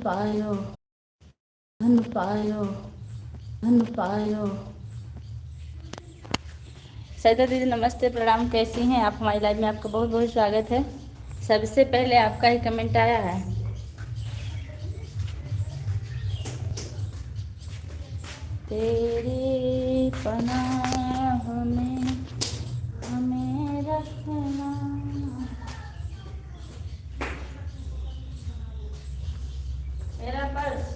पायो धन पायो धन पायो। सरिता दीदी नमस्ते, प्रणाम, कैसी हैं आप? हमारी लाइव में आपका बहुत बहुत स्वागत है। सबसे पहले आपका ही कमेंट आया है। तेरी पनाह में हमें रखना। मेरा पर्स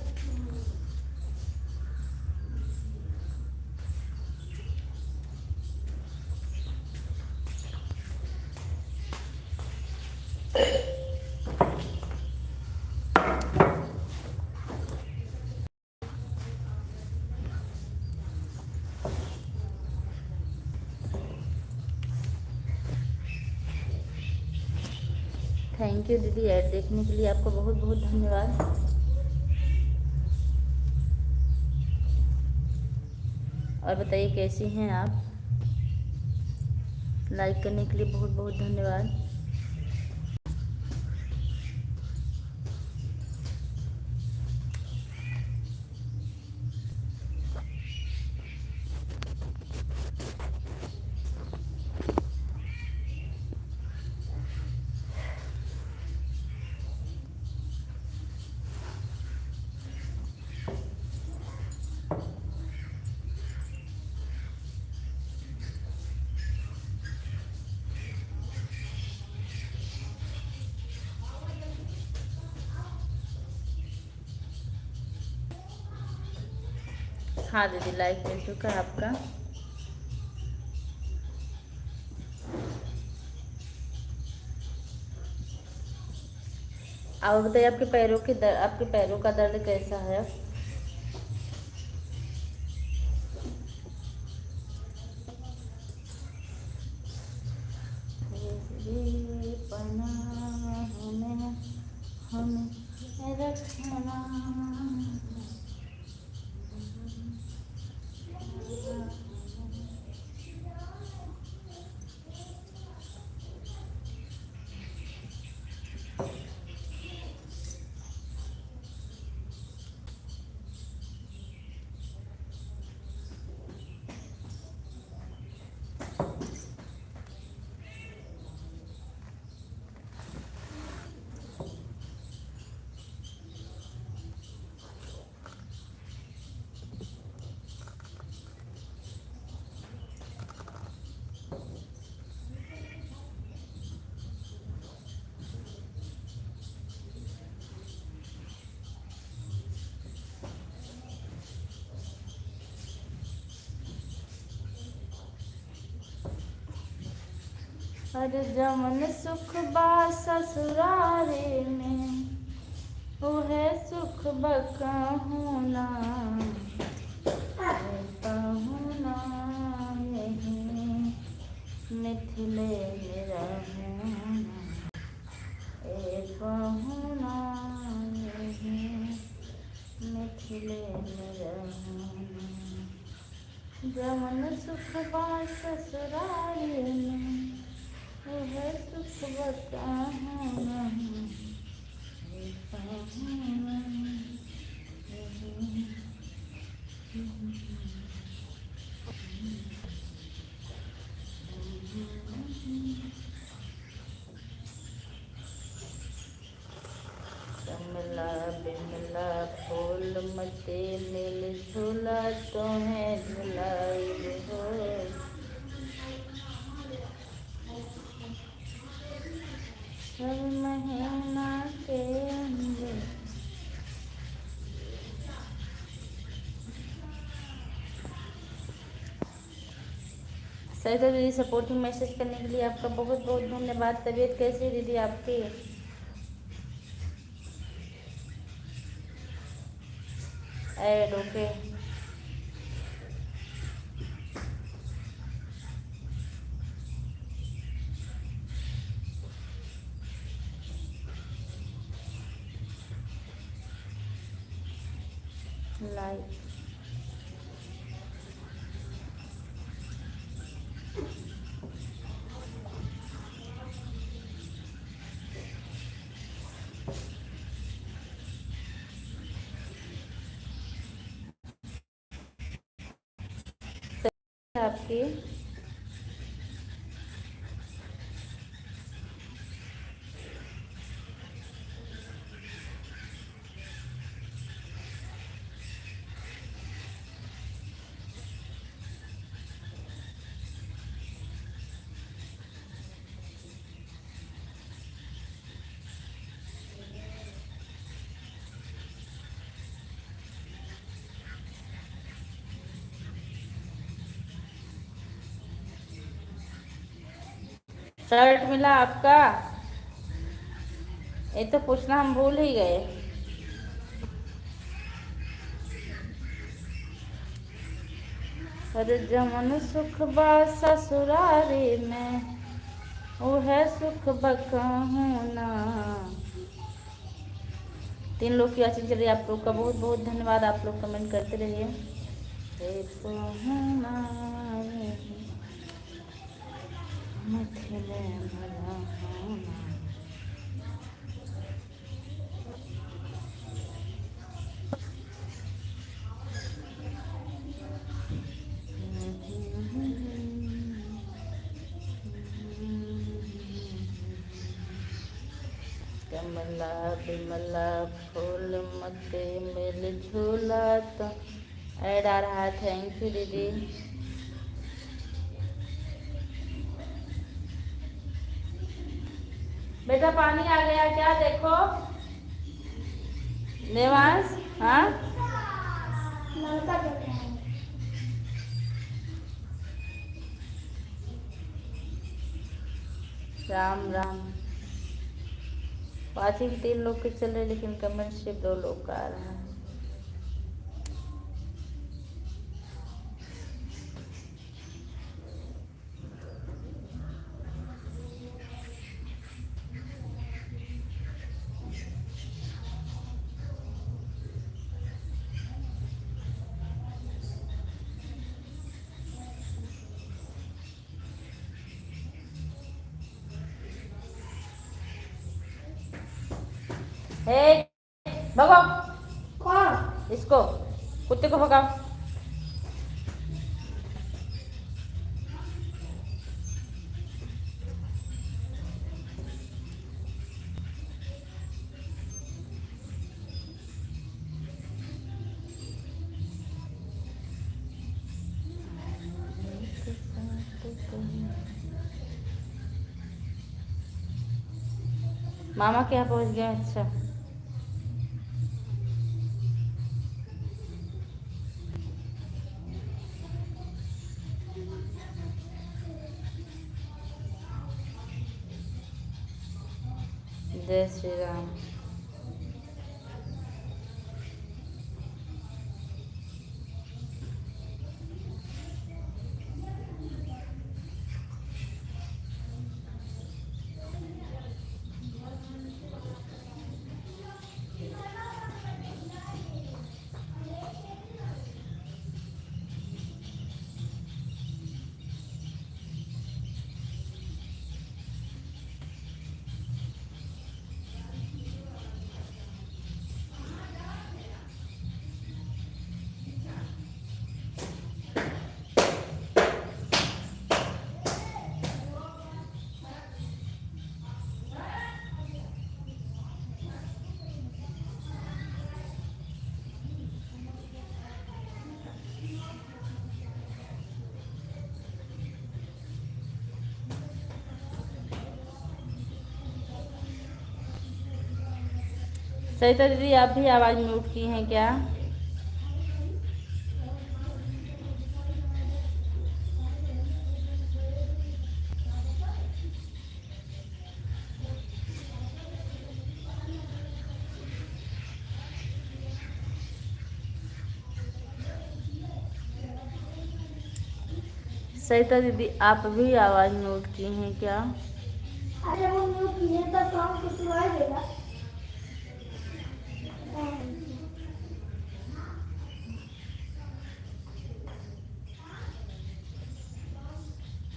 थैंक यू दीदी, ऐड देखने के लिए आपको बहुत बहुत धन्यवाद। और बताइए कैसी हैं आप? लाइक करने के लिए बहुत बहुत धन्यवाद। हाँ दीदी, लाइक मिल चुका है आपका। आप बताइए आपके पैरों का दर्द कैसा है? तेरी पनाह में हमें रखना। हर जमन सुख बा ससुरारे में, ओहे सुख बकहूँ ना कहूँ यहीं मिथिले में रहूँ कहूँ ना यहीं मिथिले में रहूँ। जमन सुख बा ससुरारे में, वह सुख बकहूँ नहीं कहूँ नहीं। कमला बिमला फूल मते मिल झूला तुम्हें झुलाई हो। सब महीना के अंदर सरिता दीदी, सपोर्टिंग मैसेज करने के लिए आपका बहुत बहुत धन्यवाद। तबीयत कैसी है दीदी आपकी? Add okay. लाइक आपकी। शर्ट मिला आपका? ये तो पूछना हम भूल ही गए। हर जमन सुख बा ससुरारी में, है सुख बकहूँ ना। 3 लोग की वाचिंग चल रही है। आप लोग का बहुत बहुत धन्यवाद। आप लोग कमेंट करते रहिए। कमला बिमला फूल मते मिल झूला। तो ऐड आ रहा है। थैंक यू दीदी। बेटा पानी आ गया क्या? देखो देवांश। हाँ राम राम। वाचिंग 3 लोग के चल रहे, लेकिन कमेंट सिर्फ 2 लोग का आ रहा है। हे भगाओ। कौन? इसको, कुत्ते को भगाओ। मामा के यहाँ पहुँच गए। अच्छा जय श्री राम। सरिता दीदी, आप भी आवाज़ म्यूट की हैं क्या? सरिता दीदी, आप भी आवाज़ म्यूट की हैं क्या? अरे वो म्यूट किए तब काम को सुनाई देगा।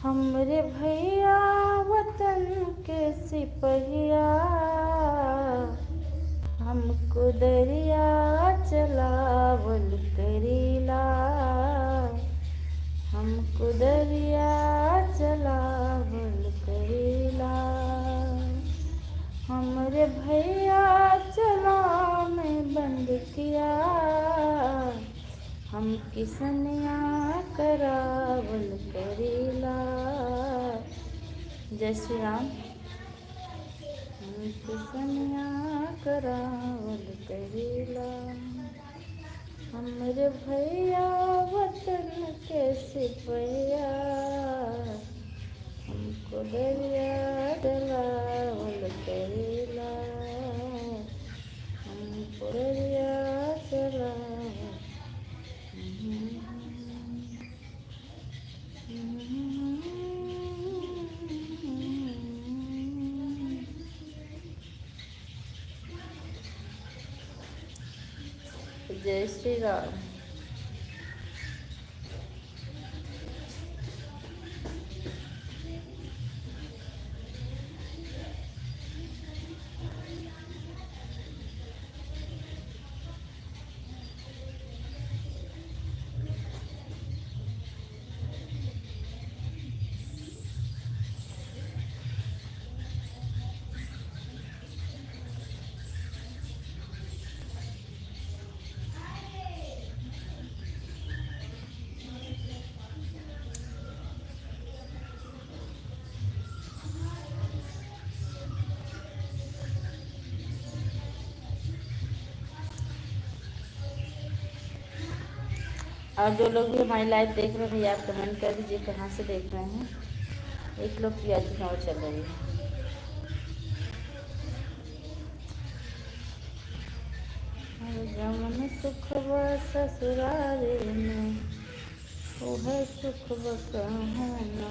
हमरे भैया वतन के सिपहिया, हमको दरिया चलावल करीला। हमको दरिया चलावल करेला, हमरे भैया चला में बंद किया, हम किसनिया करावल करेला। जय श्री राम। हम किसनिया करावल करेला, हमरे भैया वतन के सिपहिया, हमको दरिया चलावल करेला, हमको दरिया चलावल। जय श्री राम। और जो लोग भी हमारी लाइव देख रहे हैं भैया आप कमेंट कर दीजिए कहाँ से देख रहे हैं। एक लोग की आज और चल रही है। जमन सुख ससुरारे में वह सुख कहना,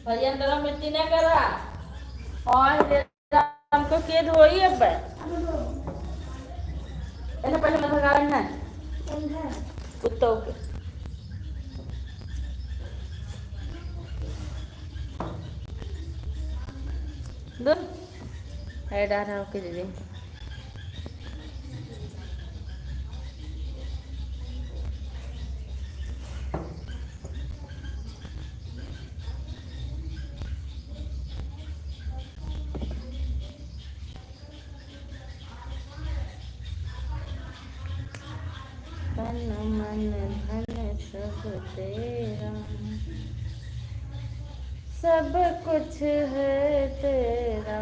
भैया अंदर मिट्टी नहीं करा और हमको के धोई अब ऐसे पहले मैं भगा है कुत्तों के दो है डारा होके दीदी। तन मन धन सब तेरा, सब कुछ है तेरा,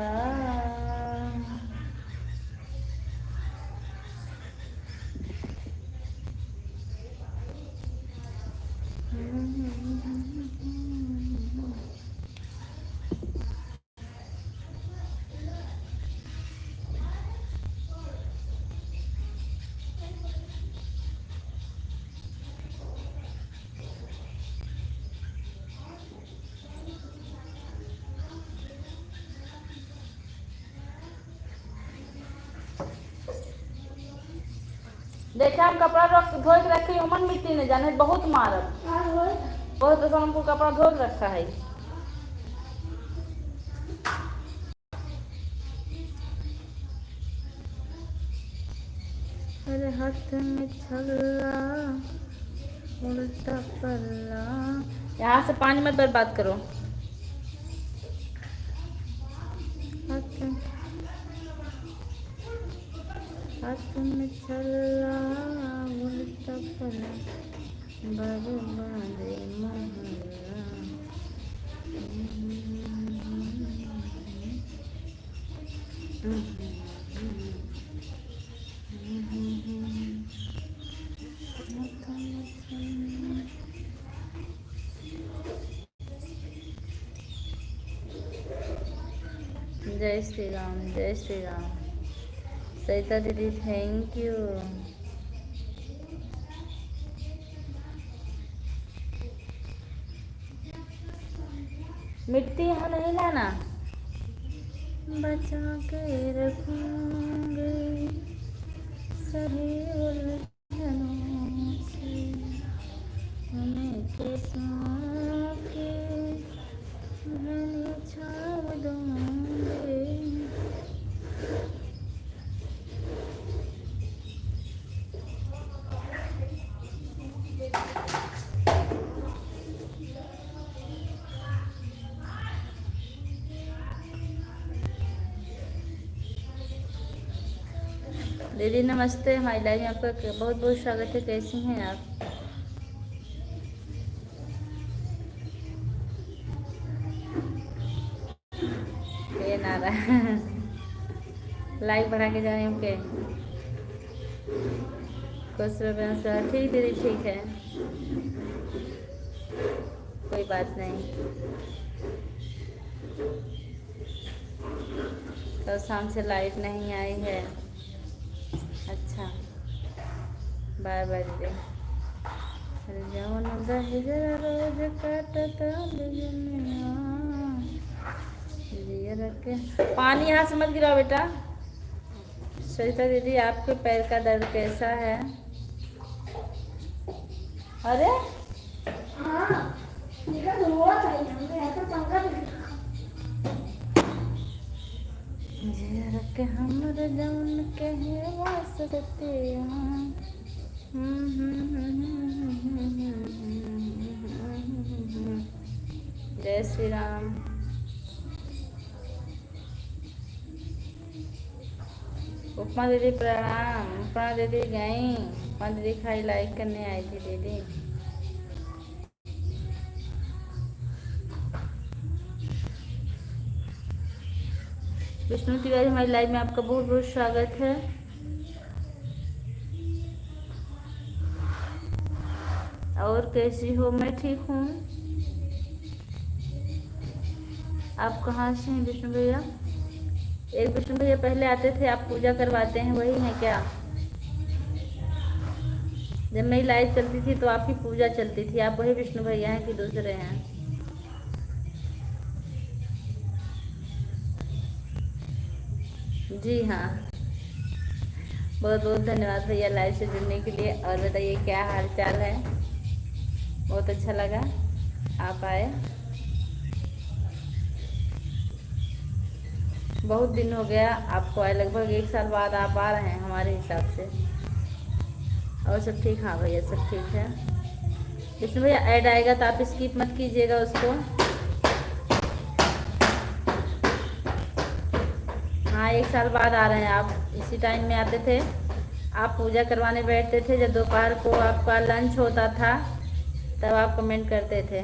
देखा हम कपड़ा रख धो के रखे उमन मिट्टी ने जाने बहुत मारत बहुत तो हमको कपड़ा धो के रखा है। अरे हाथ में छल्ला उल्टा पल्ला, यहाँ से पानी मत बर्बाद करो। हाथ में छल्ला उल्टा पल्ला बर्बादे मोहल्ला। जय श्री राम, जय श्री राम। सरिता दीदी थैंक यू। मिट्टी यहाँ नहीं लाना, बचा के रखूंगे सभी उलझनों से, हमें किस्मों के घनी छाँव दूंगे। दीदी नमस्ते, हमारी लाइव में आपका बहुत बहुत स्वागत है। कैसी हैं आप? ये नारा लाइक बढ़ा के जाए हमके कुछ रुपया। ठीक दीदी ठीक है, कोई बात नहीं। तो शाम से लाइट नहीं आई है। अच्छा बाय बाय दीदी। जौन गहरा रोज काटता रखे। पानी यहाँ से मत गिराओ बेटा। सरिता दीदी आपके पैर का दर्द कैसा है? अरे हाँ निकल हुआ था यहाँ पर पंखा रखे हमर जौन कहे वास्ते। जय श्री राम। उपमा दीदी प्रणाम। उपमा दीदी गई, उपमा दीदी खाई लाइक करने आई थी दीदी। विष्णु तिवारी हमारी लाइव में आपका बहुत बहुत स्वागत है। और कैसी हो? मैं ठीक हूँ। आप कहाँ से हैं विष्णु भैया? एक विष्णु भैया पहले आते थे, आप पूजा करवाते हैं, वही हैं क्या? जब मेरी लाइव चलती थी तो आपकी पूजा चलती थी। आप वही विष्णु भैया हैं कि दूसरे हैं? जी हाँ, बहुत बहुत धन्यवाद भैया लाइव से जुड़ने के लिए। और बताइए क्या हाल चाल है? बहुत अच्छा लगा आप आए। बहुत दिन हो गया आपको आए, लगभग 1 साल बाद आप आ रहे हैं हमारे हिसाब से। और सब ठीक? हाँ भैया सब ठीक है। विष्णु भैया ऐड आएगा तो आप स्किप मत कीजिएगा उसको। हाँ 1 साल बाद आ रहे हैं आप। इसी टाइम में आते थे, आप पूजा करवाने बैठते थे। जब दोपहर को आपका लंच होता था तब आप कमेंट करते थे।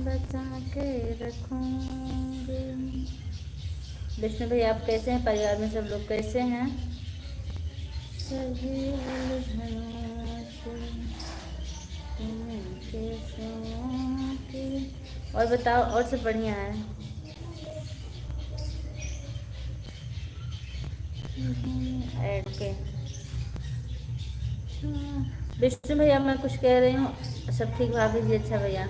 बचा के रखूंगी। विष्णु भैया आप कैसे हैं? परिवार में सब लोग कैसे हैं? सभी उलझनों से। और बताओ, और सब बढ़िया है? ऐड के विष्णु भैया मैं कुछ कह रही हूँ, सब ठीक भाभी जी? अच्छा भैया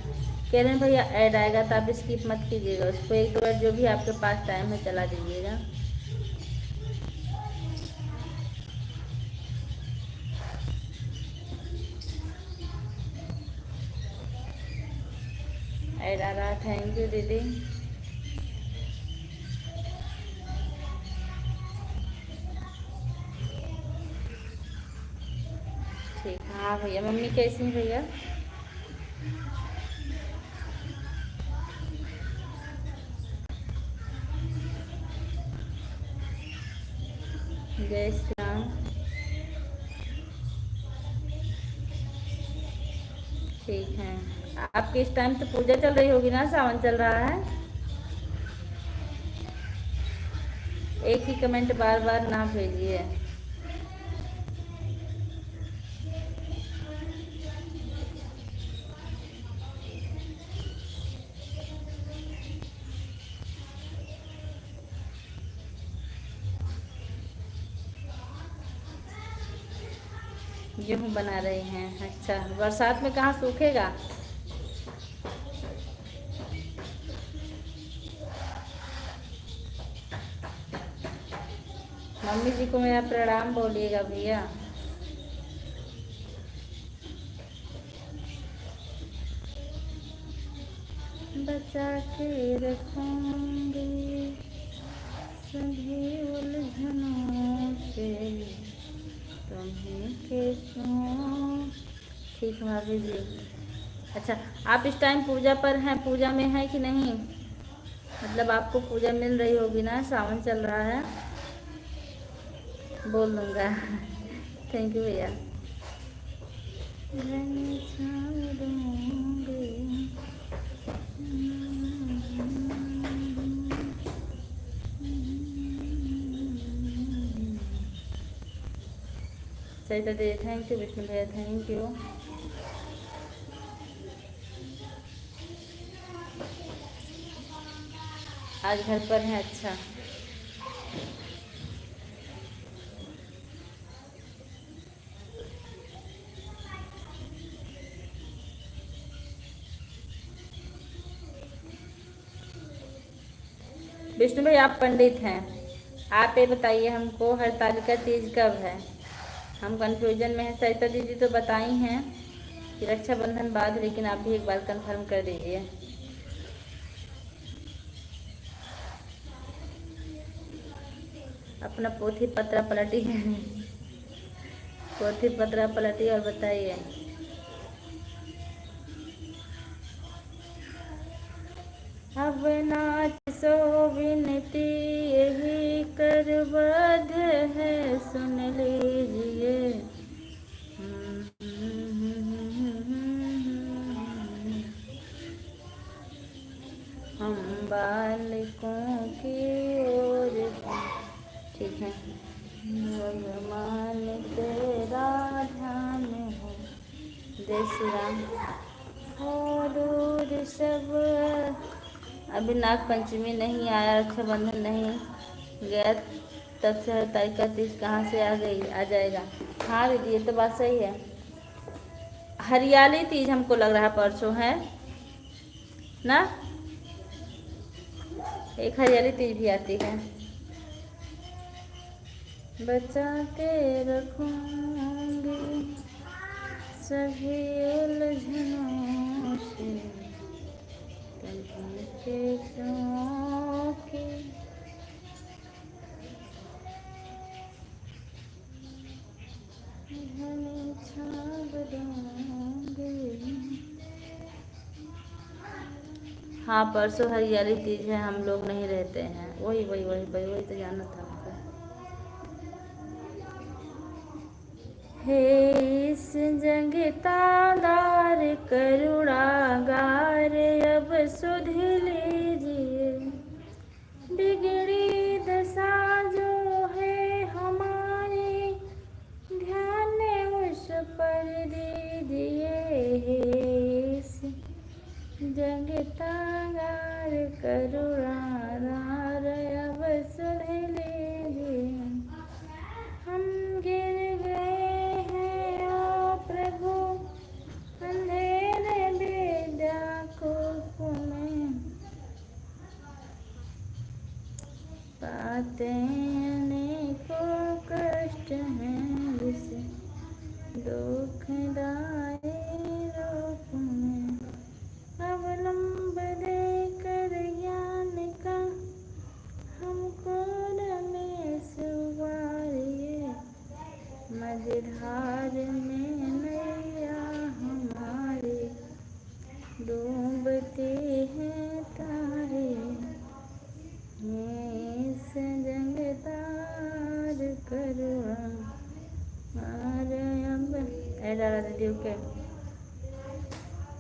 कह रहे हैं भैया ऐड आएगा तो आप स्किप मत कीजिएगा उसको। 1-2 बार जो भी आपके पास टाइम है चला दीजिएगा। ऐड आ रहा। थैंक यू दीदी। ठीक। हाँ भैया मम्मी कैसी हैं भैया? जय श्री राम। ठीक है। आपके इस टाइम तो पूजा चल रही होगी ना? सावन चल रहा है। एक ही कमेंट बार बार ना भेजिए। गेहूँ बना रही हैं। अच्छा, बरसात में कहाँ सूखेगा। मम्मी जी को मेरा प्रणाम बोलिएगा भैया। बचा के रखूंगी सभी उलझनों से तुम्हें कैसों। ठीक है भाभी जी। अच्छा, आप इस टाइम पूजा पर हैं, पूजा में हैं कि नहीं। मतलब आपको पूजा मिल रही होगी ना, सावन चल रहा है। बोल दूँगा। थैंक यू भैया। रंग छाड़ दूँगी। सरिता दीदी थैंक यू, विष्णु भैया थैंक यू। आज घर पर हैं। अच्छा, विष्णु भाई आप पंडित हैं, आप ये बताइए हमको हरतालिका तीज कब है। हम कंफ्यूजन में हैं। सरिता दीदी तो बताई हैं कि रक्षाबंधन बाद, लेकिन आप भी एक बार कंफर्म कर दीजिए। अपना पोथी पत्रा पलटी है। पोथी पत्रा पलटी और बताइए। अब नाच सो विनती यही कर बध है, सुन लीजिए। हम बालकों की ओर। ठीक है। भगवान तेरा ध्यान हो, जय श्री राम। हो दूर सब। अभी नाग पंचमी नहीं आया, रक्षाबंधन नहीं गया, तब से हरतालिका तीज कहाँ से आ गई, आ जाएगा। हाँ दीदी ये तो बात सही है। हरियाली तीज हमको लग रहा परसों है ना। एक हरियाली तीज भी आती है। बचा के रखूंगी सभी उलझनों से तुम्हें कैसों की। घनी छाप दूंगी। हाँ परसों हरियाली तीज है, हम लोग नहीं रहते हैं। वही वही वही वही वही तो जाना था हमको। हे इस जंग तादार करुणागार, अब सुध लीजिए। बिगड़ी दशा जो है हमारी, ध्यान उस पर दीजिए। इस जंग तादार करुणागार, अब सुध लीजिए। हम गिर गए हैं ओ प्रभु अंधेरे विद्या कूप में, पाते अनेकों कष्ट हैं जिसे दुखदाई रूप में। अवलंब देकर ज्ञान का हमको रमेश उबारिए। मझधार में नैया हमारी, डूबते हैं तारे। इस जंग तार करुआ अब डाला दीदी के।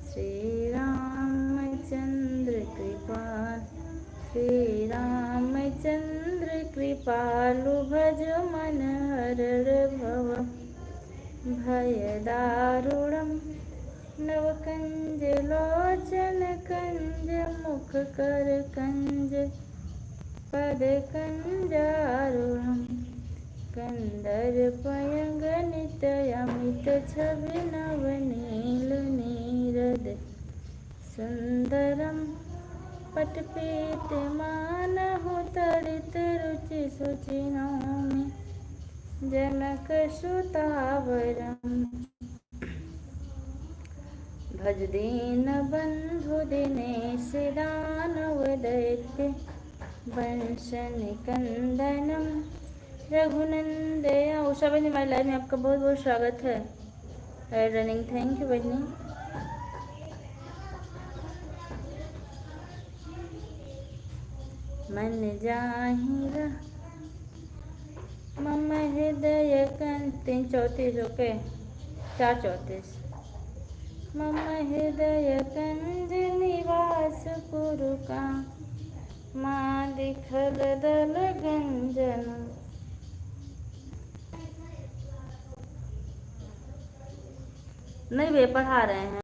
श्री रामचंद्र कृपाल, श्री रामचंद्र कृपालु, भज मन हर भव भय दारुणम। नवकंज लोचन कंज, मुख कर कंज पद कंजारुणम। कंदर्प अगणित अमित छवि नवनील नीरद सुंदरम पटपीतमानहु तडित रुचि शुचि नौमि जनक सुतावरम भज दीन बंधु दिनेश दानव दैत्य वंश निकंदनम रघुनंदया। उषा बहनी हमारी लाइव में आपका बहुत बहुत स्वागत है। रनिंग थैंक यू बहनी। मन जाहिरा मम हृदय कं 3:34 ओके 4:34 मम हृदय कंज निवास पुरु का माँ दिखल दल गंजन। नहीं भैया पढ़ा रहे हैं,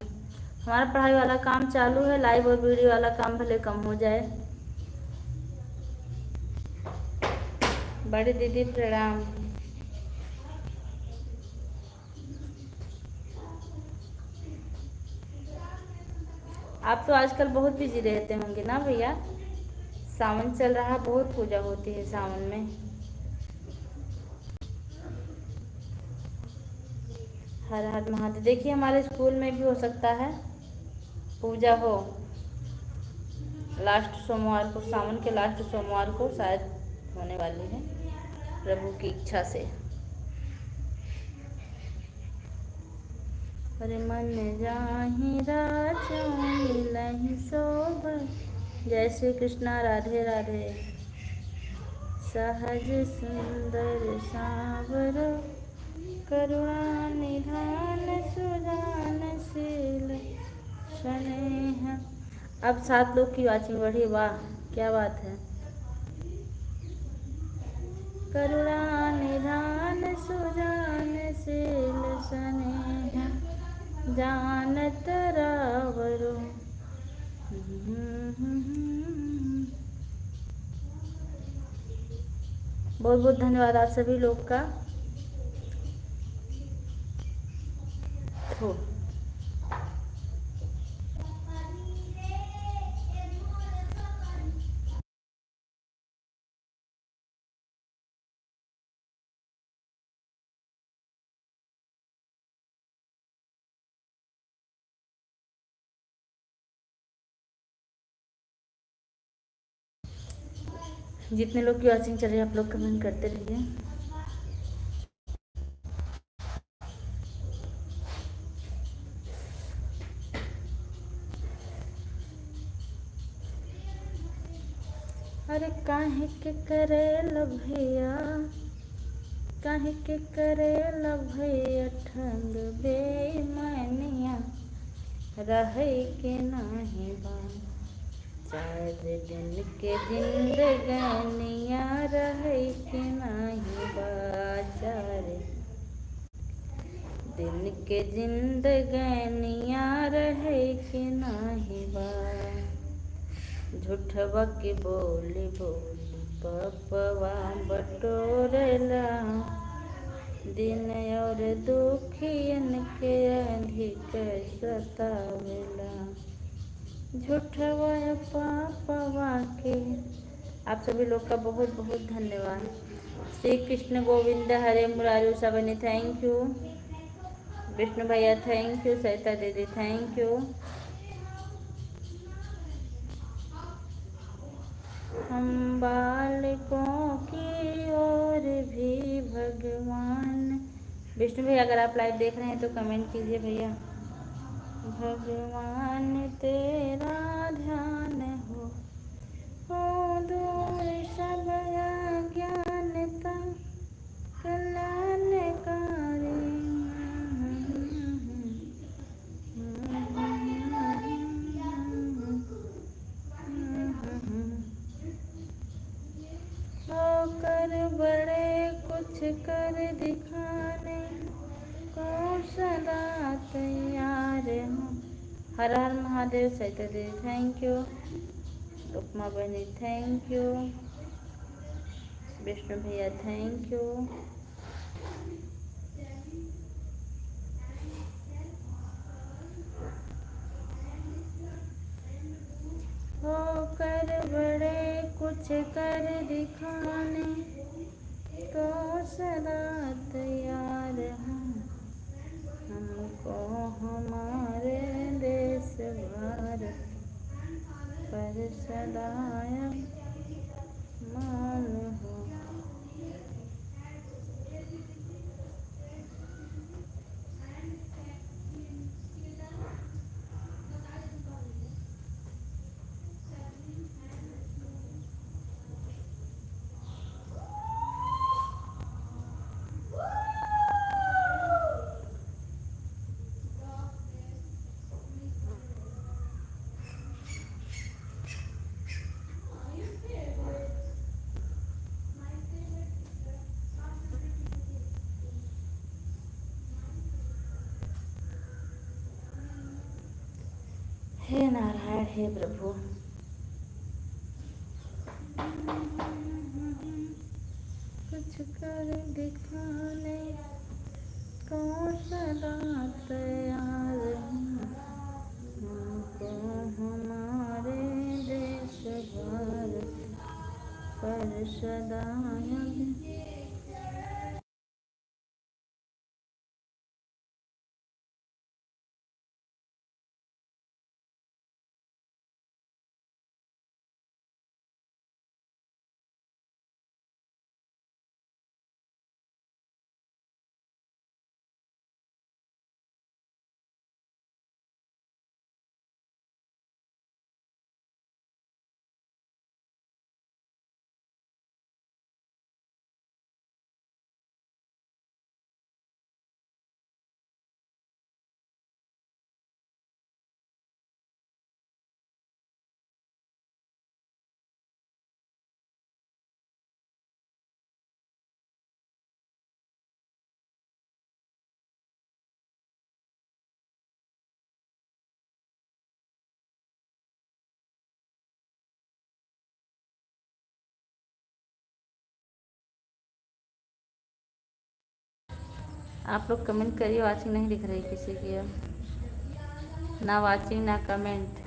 हमारा पढ़ाई वाला काम चालू है। लाइव और वीडियो वाला काम भले कम हो जाए। बड़ी दीदी प्रणाम। आप तो आजकल बहुत बिजी रहते होंगे ना भैया, सावन चल रहा, बहुत पूजा होती है सावन में। हर हर महादेव। देखिए हमारे स्कूल में भी हो सकता है पूजा हो लास्ट सोमवार को, सावन के लास्ट सोमवार को शायद होने वाली है प्रभु की इच्छा से। अरे मन जाहि राजो मिलहि शोभ। जय श्री कृष्णा, राधे राधे। सहज सुंदर सावर करुणा निधान सुजान शील स्नेह। अब 7 लोग की वाचिंग बढ़ी, वाह क्या बात है। करुणा निधान सुजान शील स्नेह जानत रावरो। बहुत बहुत धन्यवाद आप सभी लोग का। जितने लोग की वॉचिंग चल रही है आप लोग कमेंट करते रहिए। अरे काहे के करे भैया, काहे के करे भैया ठंग बेईमानिया रहे के नाही बा। 4 दिन के जिंदगानिया रहे के नाही बा। 4 दिन के जिंदगानिया रहे के नाही बा। झूठवा के बोली बोली पपवा बटोरेला। दिन और दुखियन के अधिक सतावेला। झूठवा पापवा के। आप सभी लोग का बहुत बहुत धन्यवाद। श्री कृष्ण गोविंद हरे मुरारी। उषा बनी थैंक यू। विष्णु भैया थैंक यू। सरिता दीदी थैंक यू। हम बालकों की ओर भी भगवान। विष्णु भैया अगर आप लाइव देख रहे हैं तो कमेंट कीजिए भैया। भगवान तेरा ध्यान हो दूर सब अज्ञानता कल्याणकारी। होकर बड़े कुछ कर दिखाने को सदा तैयार हूँ। हर हर महादेव। सहिता देवी थैंक यू। उपमा बहनी थैंक यू। विष्णु भैया थैंक यू। बड़े कुछ कर दिखाने को सदा तैयार हैं। हमको हमारे देश भारत पर सदा मान हो। हे नारायण, हे प्रभु। कुछ कर दिखाने को सदा तैयार हूँ। हमको हमारे देश भारत पर सदा आप लोग कमेंट करिए। वाचिंग नहीं दिख रही किसी की अब। ना वाचिंग ना कमेंट।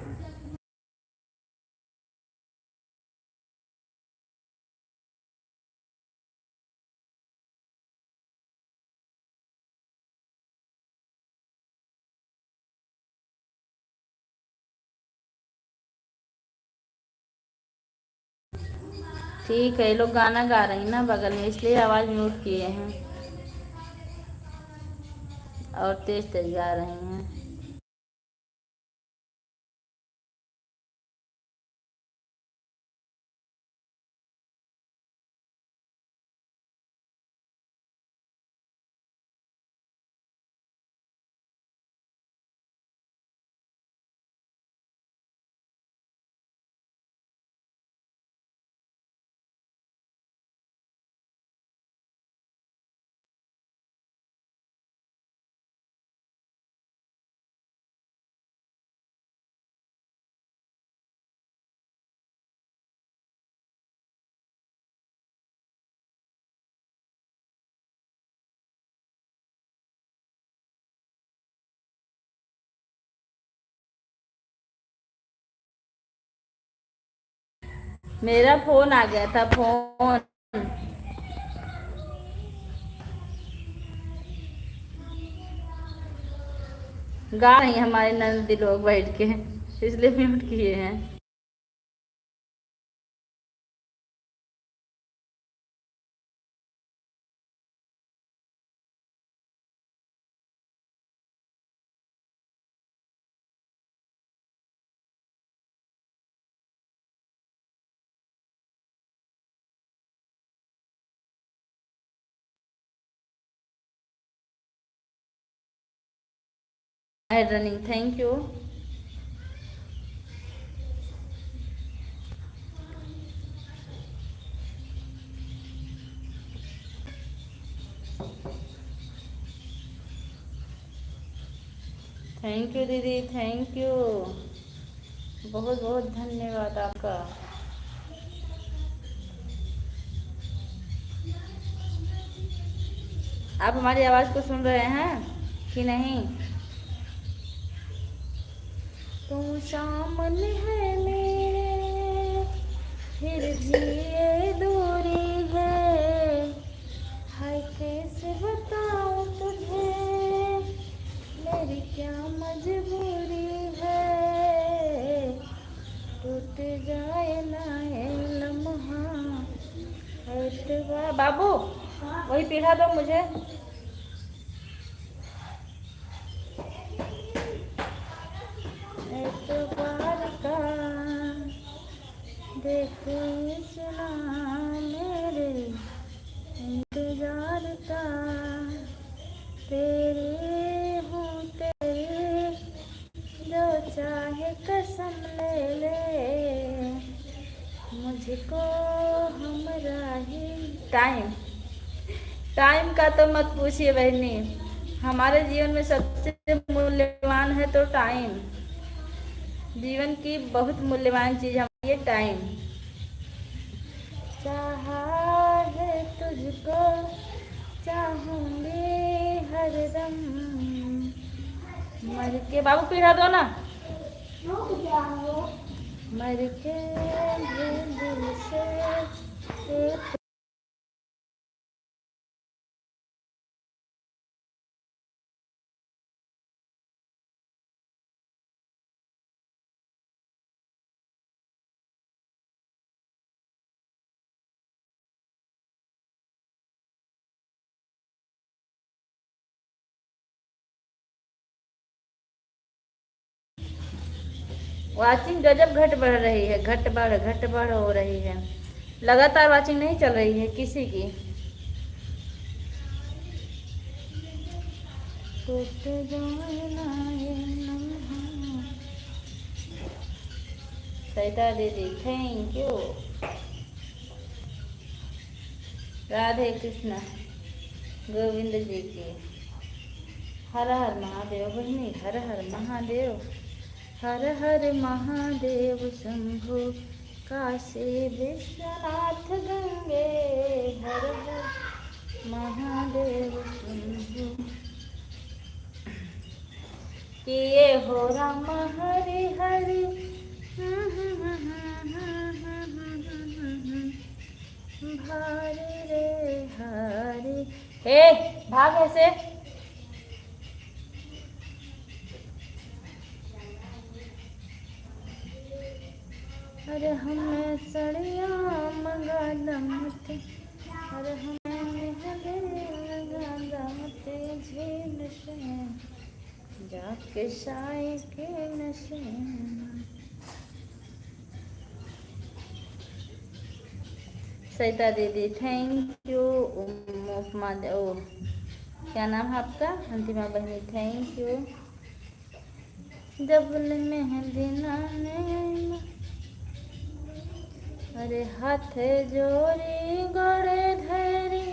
ठीक है, ये लोग गाना गा रही ना बगल में, इसलिए आवाज़ म्यूट किए हैं और तेज तेज गा रही हैं। मेरा फोन आ गया था, फोन। गा रही हैं हमारे नंदी लोग बैठ के, इसलिए म्यूट किए हैं। Running, thank you. Thank you दीदी, थैंक यू। बहुत बहुत धन्यवाद आपका। आप हमारी आवाज़ को सुन रहे हैं कि नहीं? तू सामने है मेरे, जाए ना ये लम्हा एतबार। बाबू वही पिला दो मुझे। एतबार का देखो सुना मेरे इंतजार का, तेरे हूँ तेरे जो चाहे कसम ले ले मुझको हमरा ही। टाइम टाइम का तो मत पूछिए बहनी, हमारे जीवन में सबसे मूल्यवान है तो टाइम। जीवन की बहुत मूल्यवान चीज हमारी ये टाइम। चाहा है तुझको चाहूंगी हरदम मर के। बाबू पीढ़ा दो ना। रुक जाओ। मर के भी दिल से एक। वाचिंग गजब घट बढ़ हो रही है। लगातार वाचिंग नहीं चल रही है किसी की। टूट जाए ना ये लम्हा। सरिता दीदी थैंक यू। राधे कृष्ण गोविंद जी की। हर हर महादेव बहनी, हर हर महादेव। हर हर महादेव शंभु काशी विश्वनाथ गंगे। हर हर महादेव शंभु किए हो राम हरि हरि। भारी रे हरि। हे भाग ऐसे। अरे हमें सड़िया मंगा दमते, अरे हमें मंगा दमते झील से जाके साई के नशे। सरिता दीदी थैंक यू। उपमा ओ क्या नाम है आपका? अंतिमा बहनी थैंक यू। जब मेहंदी नाने अरे हाथ जोड़ी गोड़े धरी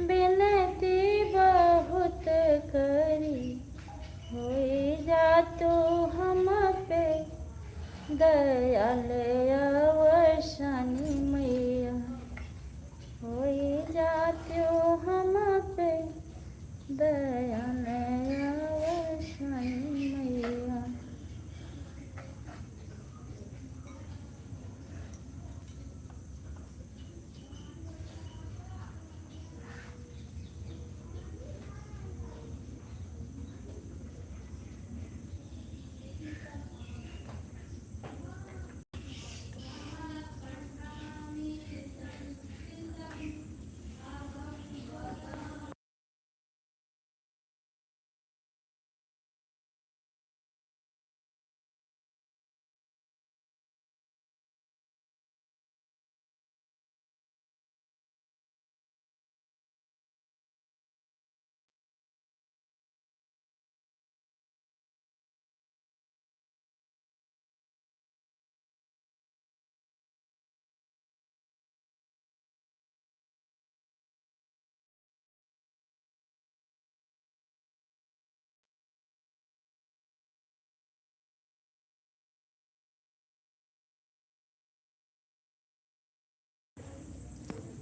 बिनती बहुत करी। होई जा तू हम पे दयाल अवसानी मैया। होई जा तू हम पे दयाल अवसानी मैया।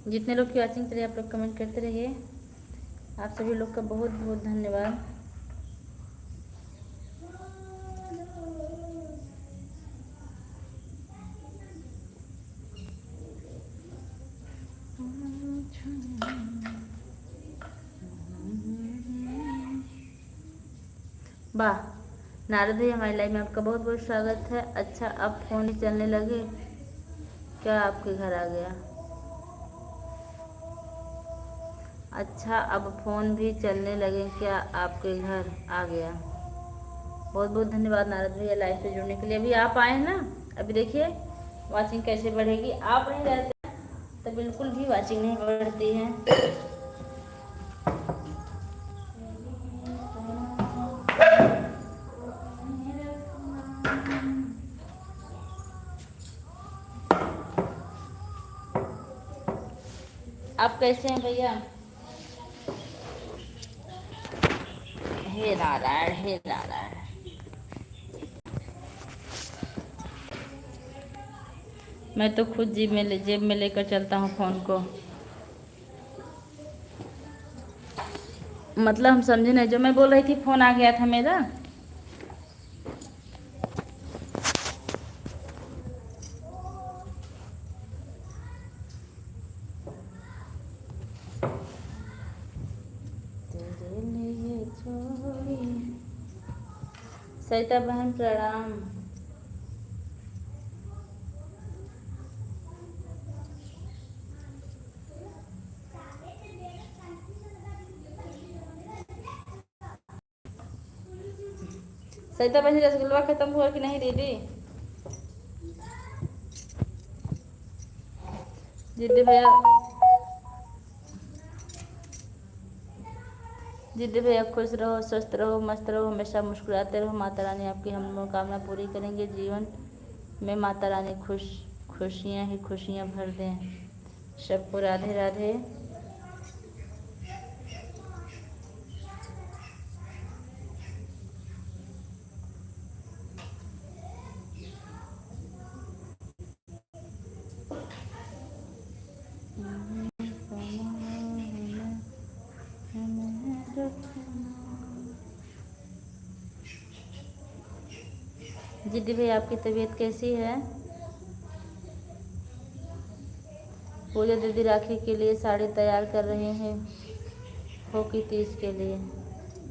जितने लोग की वॉचिंग करिए आप लोग कमेंट करते रहिए। आप सभी लोग का बहुत बहुत धन्यवाद। वाह नारद भैया, हमारी लाइफ में आपका बहुत बहुत स्वागत है। अच्छा, अब फोन ही चलने लगे क्या? आपके घर आ गया? अच्छा, अब फ़ोन भी चलने लगे क्या? आपके घर आ गया? बहुत बहुत धन्यवाद नारद भैया लाइव से जुड़ने के लिए। अभी आप आए हैं ना, अभी देखिए वाचिंग कैसे बढ़ेगी। आप नहीं रहते तो बिल्कुल भी वाचिंग नहीं बढ़ती है। आप कैसे हैं भैया? हे नारायण, हे नारायण। मैं तो खुद जेब में लेकर चलता हूँ फ़ोन को। मतलब हम समझे नहीं, जो मैं बोल रही थी फ़ोन आ गया था मेरा। तेरे लिए छोड़ी। सरिता बहन प्रणाम। सरिता बहन, रसगुल्ला खत्म हुआ कि नहीं दीदी? दीदी भैया, दीदी भैया खुश रहो, स्वस्थ रहो, मस्त रहो, हमेशा मुस्कुराते रहो। माता रानी आपकी हम मनोकामना पूरी करेंगे। जीवन में माता रानी खुशियाँ ही खुशियाँ भर दें। सबको राधे राधे। दीदी भैया, आपकी तबीयत कैसी है? पूजा दीदी राखी के लिए साड़ी तैयार कर रहे हैं, हो कि तीज के लिए।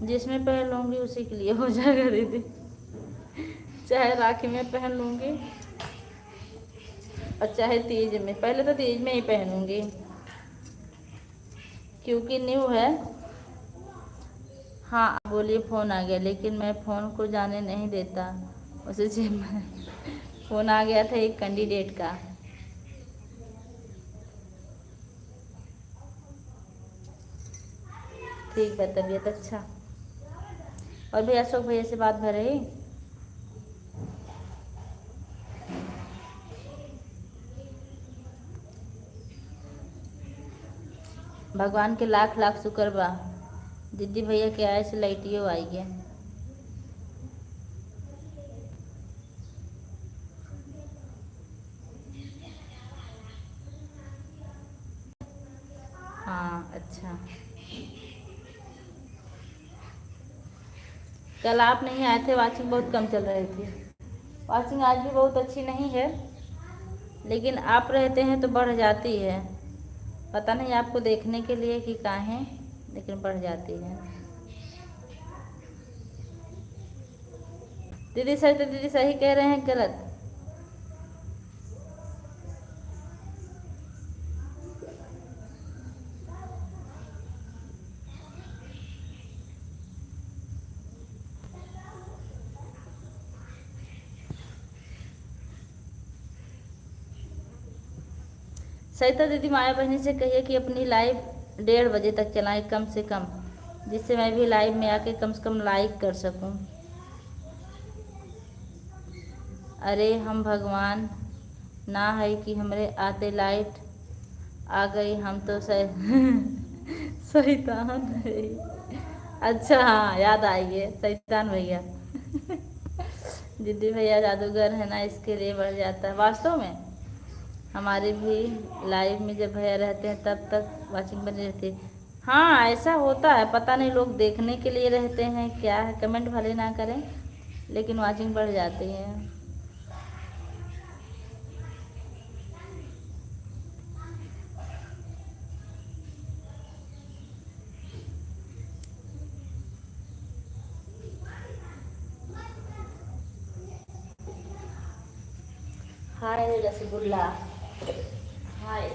जिसमें पहन लूँगी उसी के लिए हो जाएगा दीदी। चाहे राखी में पहन लूँगी और चाहे तीज में। पहले तो तीज में ही पहनूँगी क्योंकि न्यू है। हाँ बोलिए, फ़ोन आ गया, लेकिन मैं फ़ोन को जाने नहीं देता। उसे जेब में फ़ोन आ गया था एक कैंडिडेट का। ठीक है, तबीयत अच्छा। और भैया अशोक भैया से बात भर रही। भगवान के लाख लाख शुक्र बा। दीदी भैया के आए से लाइटियो आई है। हाँ अच्छा। कल आप नहीं आए थे, वाचिंग बहुत कम चल रही थी। वाचिंग आज भी बहुत अच्छी नहीं है, लेकिन आप रहते हैं तो बढ़ जाती है। पता नहीं आपको देखने के लिए कि काहे, लेकिन बढ़ जाती है। दीदी सही तो दीदी सही कह रहे हैं गलत? सरिता दीदी माया बहनी से कहिए कि अपनी लाइव 1:30 बजे तक चलाएं कम से कम, जिससे मैं भी लाइव में आके कम से कम लाइक कर सकूं। अरे हम भगवान ना है कि हमरे आते लाइट आ गई, हम तो शैतान है। अच्छा हाँ, याद आई है, शैतान भैया। दीदी भैया जादूगर है ना, इसके लिए बढ़ जाता है। वास्तव में हमारे भी लाइव में जब भैया रहते हैं तब तक वाचिंग बनी रहती है। हाँ ऐसा होता है, पता नहीं लोग देखने के लिए रहते हैं क्या है, कमेंट भले ना करें, लेकिन वाचिंग बढ़ जाती है। रसगुल्ला। हाय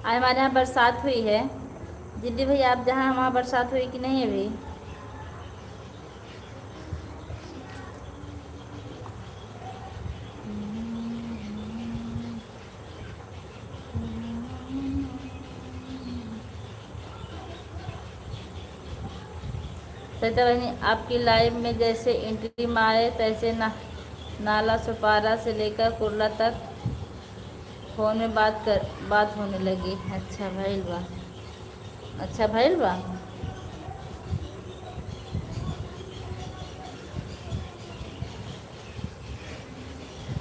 आज हमारे यहाँ बरसात हुई है। जिद्दी भैया आप जहाँ, वहाँ बरसात हुई कि नहीं अभी? सरिता बहनी आपकी लाइव में जैसे एंट्री मारे तैसे नाला सुपारा से लेकर कुर्ला तक फोन में बात होने लगी। अच्छा भइल बा, अच्छा भइल बा।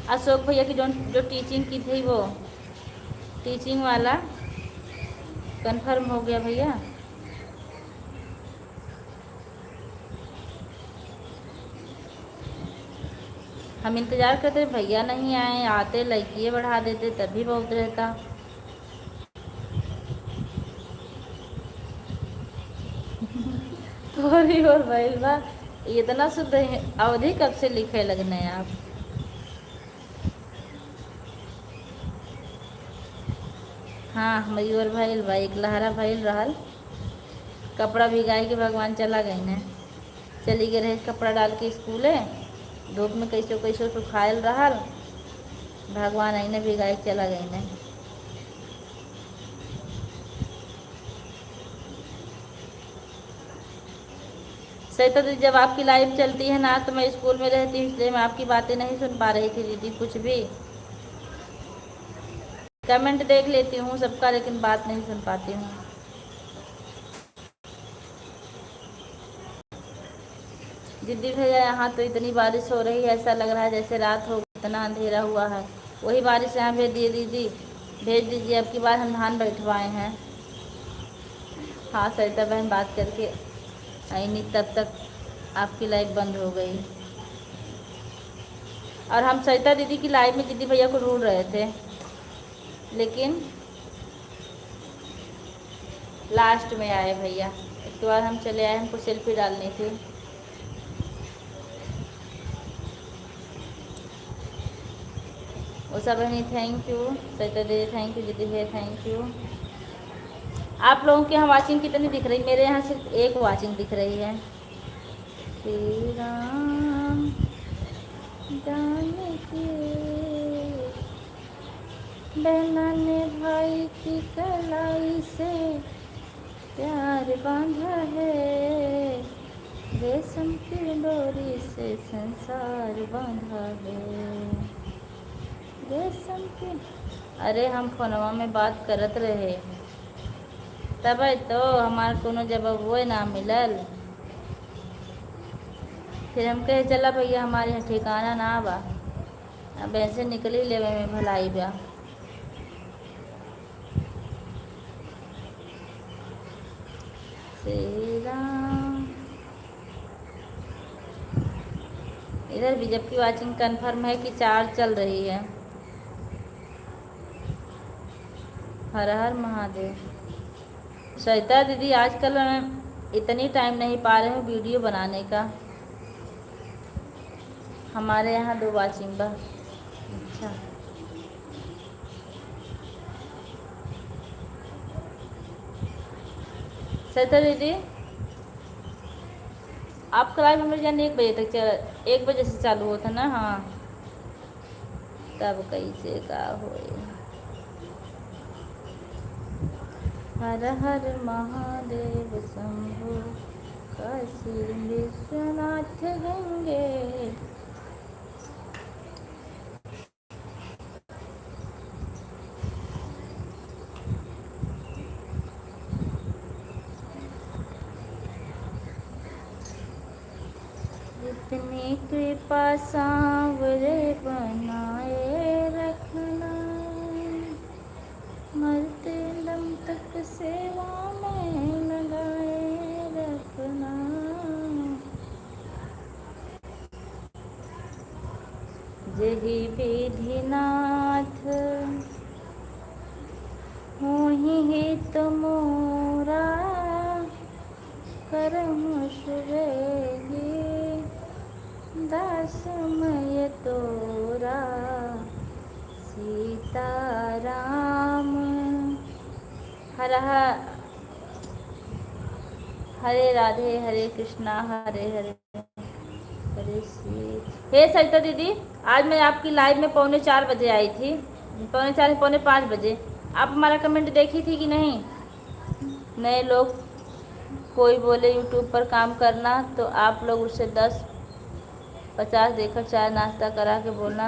अशोक भैया की जो टीचिंग की थी वो टीचिंग वाला कंफर्म हो गया भैया। हम इंतज़ार करते भैया नहीं आए, आते लड़किए बढ़ा देते तभी बहुत रहता। थोड़ी और भइल बा। इतना शुद्ध अवधि कब से लिखे लगने आप? हाँ मयूर भइल बा, एक लहरा भइल रहल। कपड़ा भिगाई के भगवान चला गई ने, चली गए रहे कपड़ा डाल के स्कूले, धूप में कैसो कैसो सुखायल रहल, भगवान आई ने भिगाई चला गई ने। सही तो दीदी जब आपकी लाइव चलती है ना तो मैं स्कूल में रहती हूँ, इसलिए मैं आपकी बातें नहीं सुन पा रही थी दीदी कुछ भी। कमेंट देख लेती हूँ सबका, लेकिन बात नहीं सुन पाती हूँ। दीदी भैया यहाँ तो इतनी बारिश हो रही है, ऐसा लग रहा है जैसे रात हो, इतना अंधेरा हुआ है। वही बारिश यहाँ भेज दिए दीदी, भेज दीजिए। अब की बार हम धान बैठवाए हैं। हाँ सरिता बहन बात करके आई नहीं, तब तक आपकी लाइव बंद हो गई। और हम सरिता दीदी की लाइव में दीदी भैया को ढूंढ रहे थे, लेकिन लास्ट में आए भैया। इसके बाद हम चले आए, हमको सेल्फी डालनी थी। उषा बहनी थैंक यू, सरिता दीदी थैंक यू, दीदी भैया थैंक यू। आप लोगों की यहाँ वाचिंग कितनी दिख रही? मेरे यहाँ सिर्फ एक वाचिंग दिख रही है। श्री राम जानकी बहना ने भाई की कलाई से प्यार बांधा है, रेशम की डोरी से संसार बांधा है, रेशम की। अरे हम फोनवा में बात करत रहे, तब तो हमारे कोनो जवाब वो ना मिलल। फिर हम कहे चला भैया हमारे यहाँ ठिकाना ना बा, अब ऐसे निकली लेवे में भलाई बा। श्री राम। इधर भी जबकि वाचिंग कंफर्म है कि 4 चल रही है। हर हर महादेव। सरिता दीदी आजकल इतनी टाइम नहीं पा रहे हूँ वीडियो बनाने का। हमारे यहाँ 2 वाचिंग बा। अच्छा सरिता दीदी आपका लाइव हमारे जान 1 बजे तक 1 बजे से चालू होता ना। हाँ तब कैसे का होए। हर हर महादेव शंभु काशी विश्वनाथ गंगे। इतनी कृपा सांवरे बनाए रखना, मरते दम तक सेवा में यही विधिनाथ मोहि हित मोरा करहु सुबेहि दासमय तोरा सीताराम। हर हरे राधे हरे कृष्णा हरे हरे हरे श्री। हे सरिता दीदी, आज मैं आपकी लाइव में 3:45 बजे आई थी, 3:45 5:45 आप हमारा कमेंट देखी थी कि नहीं? नए लोग कोई बोले यूट्यूब पर काम करना तो आप लोग उससे 10-50 देकर चाय नाश्ता करा के बोलना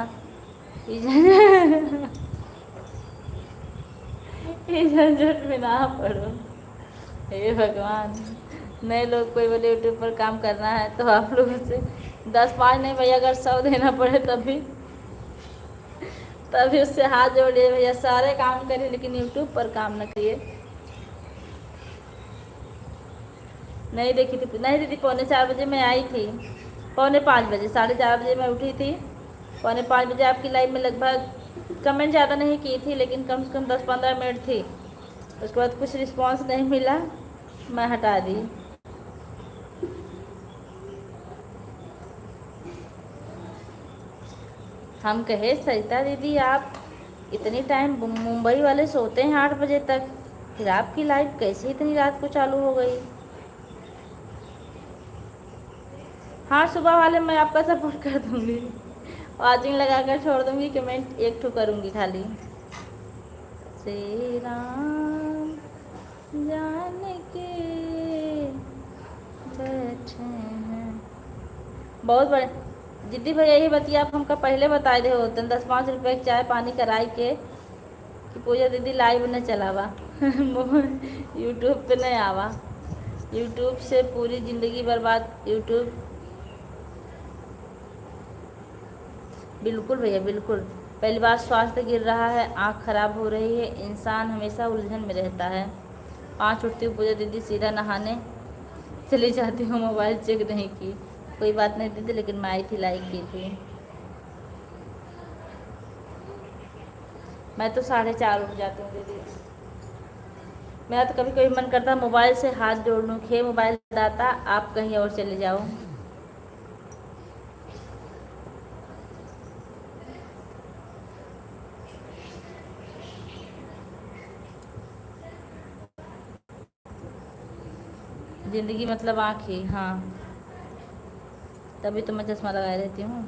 इस झंझट में ना पड़ो। हे भगवान, नए लोग कोई बोले यूट्यूब पर काम करना है तो आप लोग उससे 10-5 नहीं भैया, अगर 100 देना पड़े तभी उससे हाथ जोड़िए भैया। सारे काम करिए लेकिन यूट्यूब पर काम न करिए। नहीं देखी थी, नहीं दीदी, 4:45 मैं आई थी, 4:45 4:30 मैं उठी थी, 4:45 आपकी लाइव में लगभग कमेंट ज़्यादा नहीं की थी लेकिन कम से कम 10-15 मिनट थी। उसके बाद कुछ रिस्पांस नहीं मिला, मैं हटा दी। हम कहे सरिता दीदी आप इतनी टाइम, मुंबई वाले सोते हैं 8 बजे तक, फिर आपकी लाइव कैसे इतनी रात को चालू हो गई? हाँ, सुबह वाले मैं आपका सपोर्ट कर दूंगी, वाचिंग लगा कर छोड़ दूंगी, कमेंट एक ठो करूंगी खाली। श्री राम जानकी बैठे हैं। बहुत बड़े दीदी भैया, यही बतिया आप हमका पहले बताए दे होते 10-5 रुपये की चाय पानी कराई के कि पूजा दीदी लाइव न चलावा यूट्यूब पे नहीं आवा। यूट्यूब से पूरी ज़िंदगी बर्बाद। यूट्यूब बिल्कुल भैया बिल्कुल। पहली बात, स्वास्थ्य गिर रहा है, आँख खराब हो रही है, इंसान हमेशा उलझन में रहता है। 5 उठती हूँ पूजा दीदी, सीधा नहाने चली जाती हूँ, मोबाइल चेक नहीं की। कोई बात नहीं दीदी, लेकिन मैं आई थी, लाइक की थी। मैं तो 4:30 उठ जाती हूँ दीदी। मेरा तो कभी कभी मन करता मोबाइल से हाथ जोड़ लूँ, खे मोबाइल दाता आप कहीं और चले जाओ। ज़िंदगी मतलब आँख ही। हाँ, तभी तो मैं चश्मा लगाए रहती हूँ।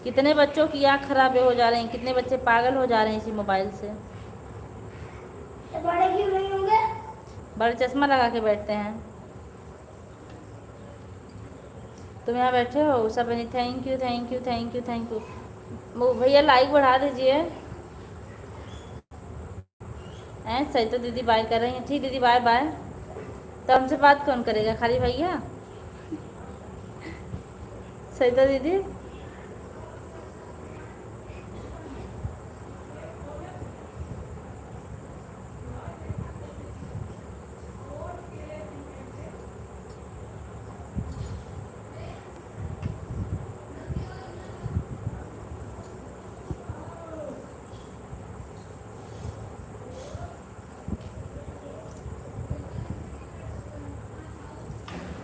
कितने बच्चों की आँख खराब हो जा रही हैं, कितने बच्चे पागल हो जा रहे हैं इसी मोबाइल से। बड़े क्यों नहीं होंगे? बड़े चश्मा लगा के बैठते हैं। तुम यहाँ बैठे हो सब, thank you thank you thank you thank you. भैया लाइक बढ़ा दीजिए। सही तो दीदी बाय कर रही हैं, ठीक दीदी बाय बाय। तो हमसे बात कौन करेगा, खाली भैया? सही तो दीदी।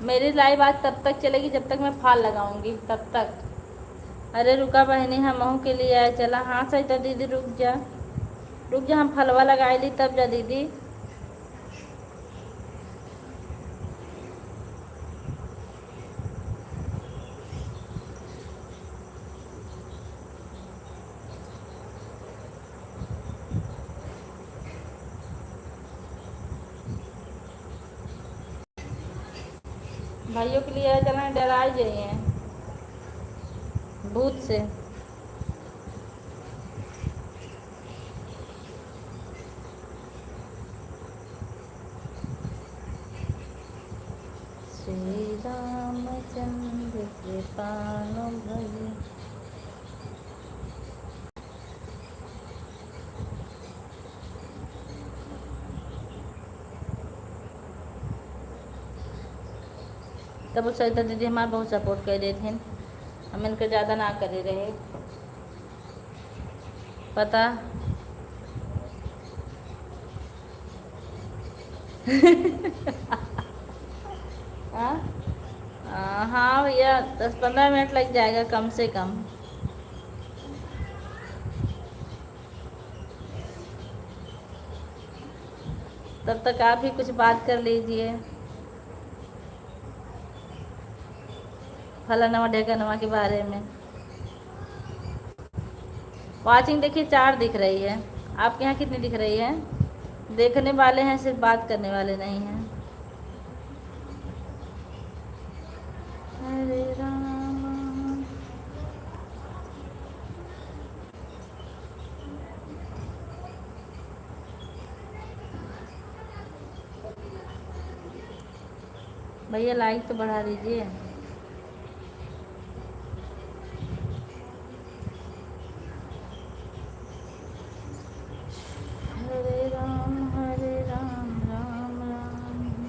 मेरी लाइव आज तब तक चलेगी जब तक मैं फाल लगाऊंगी, तब तक। अरे रुका बहनी, हम महू के लिए आए चला। हाँ सही तो दीदी, रुक जा रुक जा, हम फलवा लगाए ली तब जा दीदी। भाइयों के लिए चला, डराई जाइए भूत से। श्री रामचंद्र कृपाणु भजे। तब उस सरिता दीदी हमारा बहुत सपोर्ट कर रहे थे। हम इनका ज़्यादा ना करे रहे पता। हाँ हाँ भैया 10-15 मिनट लग जाएगा कम से कम। तब तक आप भी कुछ बात कर लीजिए फलाना ढेकानवा के बारे में। वाचिंग देखिए 4 दिख रही है, आपके यहाँ कितनी दिख रही है? देखने वाले हैं, सिर्फ बात करने वाले नहीं हैं। हरे राम। भैया लाइक तो बढ़ा दीजिए। हरे राम राम राम।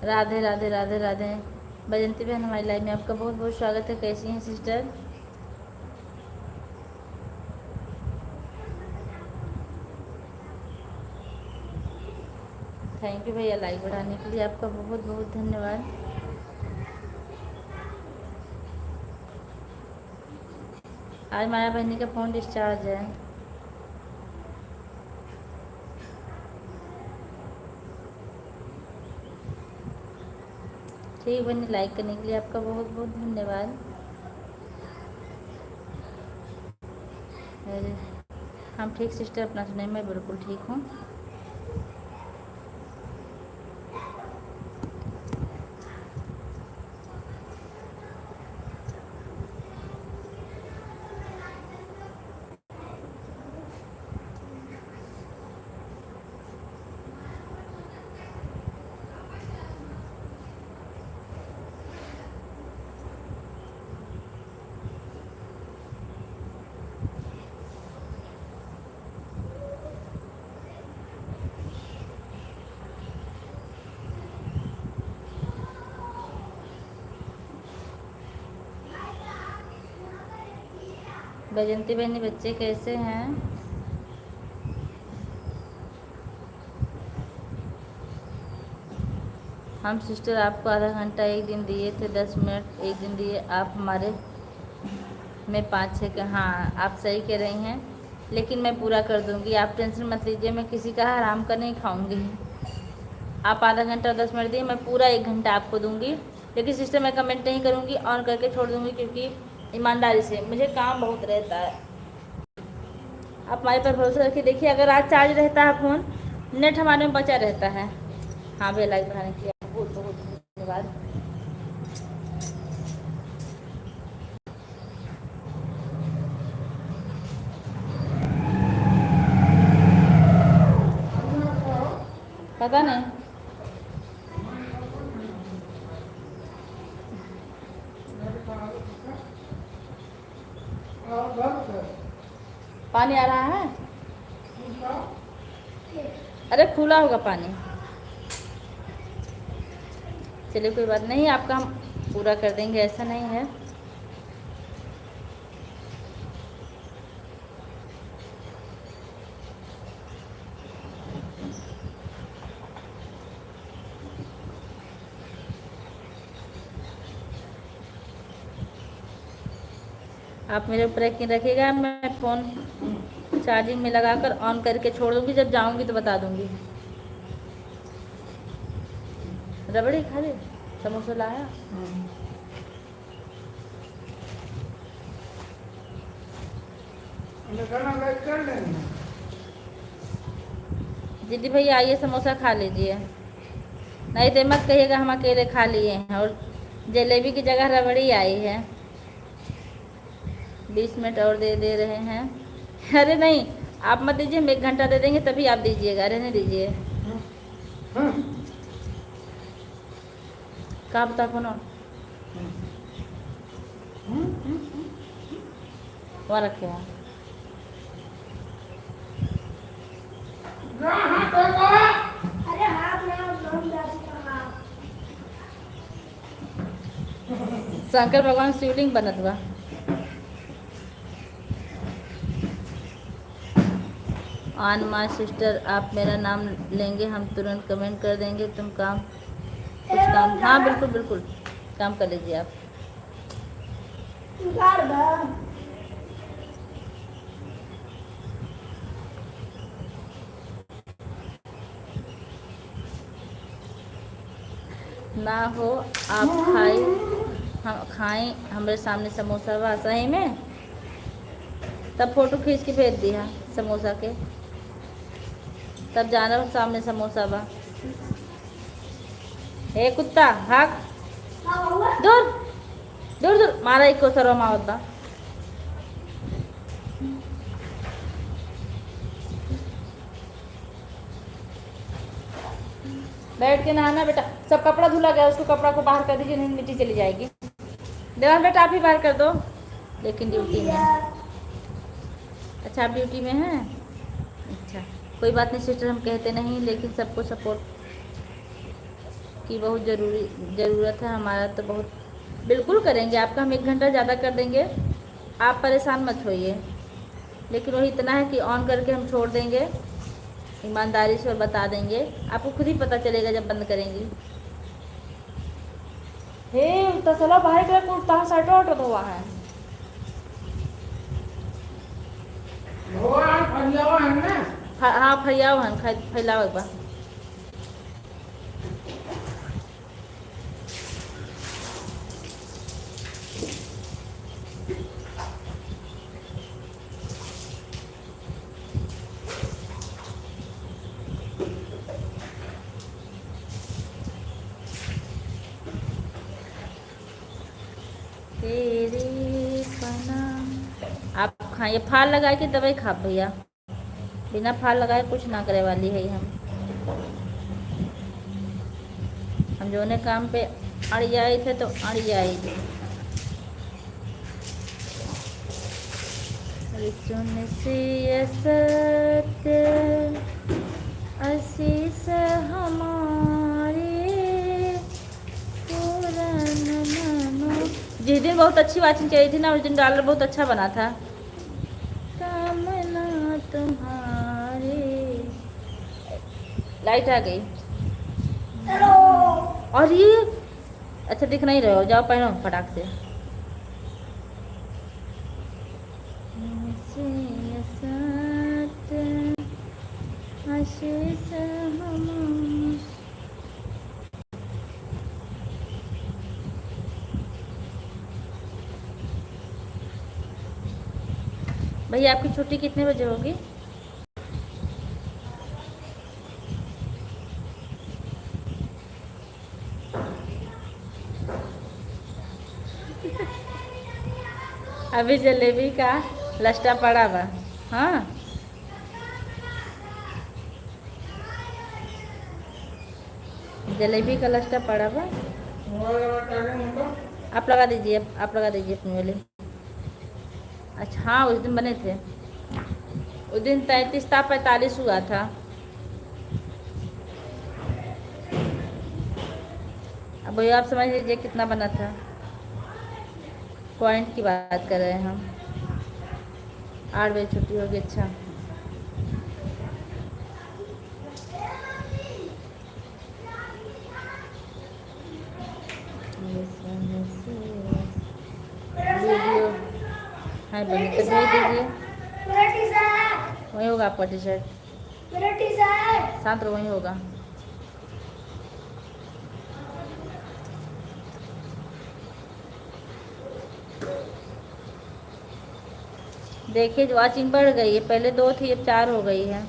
राधे राधे राधे राधे। बजंती बहन हमारी लाइफ में आपका बहुत बहुत स्वागत है। कैसी हैं सिस्टर? थैंक यू भैया, लाइक बढ़ाने के लिए आपका बहुत बहुत धन्यवाद। आज माया बहनी का फ़ोन डिस्चार्ज है। ठीक बहनी, लाइक करने के लिए आपका बहुत बहुत धन्यवाद। हम ठीक सिस्टर, अपना सुने, मैं बिल्कुल ठीक हूँ। बैजंती बहनी बच्चे कैसे हैं? हम सिस्टर आपको आधा घंटा एक दिन दिए थे, 10 मिनट एक दिन दिए, आप हमारे में 5-6 का। हाँ आप सही कह रही हैं, लेकिन मैं पूरा कर दूंगी, आप टेंशन मत लीजिए। मैं किसी का हराम का नहीं खाऊंगी। आप आधा घंटा 10 मिनट दिए, मैं पूरा 1 घंटा आपको दूंगी। लेकिन सिस्टर मैं कमेंट नहीं करूंगी, ऑन करके छोड़ दूंगी, क्योंकि ईमानदारी से मुझे काम बहुत रहता है। आप हमारे पर भरोसा रखिए। देखिए अगर आज चार्ज रहता है फ़ोन, नेट हमारे में बचा रहता है। हाँ भैया, लाइक बढ़ाने के लिए बहुत बहुत धन्यवाद। पता नहीं, पानी आ रहा है? अरे खुला होगा पानी। चलिए कोई बात नहीं, आपका हम पूरा कर देंगे, ऐसा नहीं है। आप मेरे ऊपर यकीन रखिएगा, मैं फ़ोन चार्जिंग में लगाकर ऑन करके छोड़ दूँगी, जब जाऊँगी तो बता दूँगी। रबड़ी खा ले, समोसा लाया। दीदी भैया आइए, समोसा खा लीजिए, नहीं तो मत कहिएगा हम अकेले खा लिए हैं। और जलेबी की जगह रबड़ी आई है। 20 मिनट और दे रहे हैं। अरे नहीं, आप मत दीजिए, हम 1 घंटा दे देंगे तभी आप दीजिएगा, रहने दीजिए। कहाँ बता कौन? वहाँ रखे हैं। शंकर भगवान शिवलिंग बनत बा। ऑन माय सिस्टर, आप मेरा नाम लेंगे हम तुरंत कमेंट कर देंगे। तुम काम कुछ काम, हाँ बिल्कुल बिल्कुल काम कर लीजिए आप। ना हो आप खाए, हम खाएं हमारे सामने समोसा बा सही में, तब फोटो खींच के भेज दिया समोसा के, तब जाना सामने समोसा बा। हे कुत्ता भाग, दूर दूर दूर, मारा एक को सरो मावत बा। बैठ के नहाना बेटा, सब कपड़ा धुला गया, उसको कपड़ा को बाहर कर दीजिए, नहीं मिट्टी चली जाएगी। देवान बेटा आप ही बाहर कर दो, लेकिन ड्यूटी में। अच्छा आप ड्यूटी में हैं, अच्छा कोई बात नहीं सिस्टर, हम कहते नहीं, लेकिन सबको सपोर्ट की बहुत ज़रूरत है। हमारा तो बहुत बिल्कुल करेंगे आपका, हम 1 घंटा ज़्यादा कर देंगे, आप परेशान मत होइए। लेकिन वही इतना है कि ऑन करके हम छोड़ देंगे ईमानदारी से, और बता देंगे, आपको खुद ही पता चलेगा जब बंद करेंगी। हे तसला बाहर के कुर्ता शर्ट ऑर्डर हुआ है। हाँ फैयाओ हन, फैलाओ एक बार। तेरे पना आप खाइए, फाल लगा के दवाई खा भैया, बिना फाल लगाए कुछ ना करे वाली है हम जो ने काम पे अड़ियाए थे तो अड़ियाए थे। सुन से सत्य आशीष हमारे जिस दिन बहुत अच्छी वाचिंग चाहिए थी ना, उस दिन डॉलर बहुत अच्छा बना था। कामना तुम्हारे, लाइट आ गई। हेलो, और ये अच्छा दिख नहीं रहे हो, जाओ पहनो फटाक से। भैया आपकी छुट्टी कितने बजे होगी? अभी जलेबी का लस्टा पड़ा बा। हाँ जलेबी का लस्टा पड़ा बा, आप लगा दीजिए, आप लगा दीजिए अपने वाले। अच्छा हाँ उस दिन बने थे, उस दिन 33 था 45 हुआ था। अब भैया आप समझ लीजिए कितना बना था, पॉइंट की बात कर रहे हैं हम। 8 बजे छुट्टी होगी। अच्छा वीडियो हाँ बने तो भेज दीजिए, वही होगा आपका टी शर्ट, शांत रहो, वही होगा। देखिए जो वाचिंग बढ़ गई है, पहले 2 थी अब 4 हो गई है।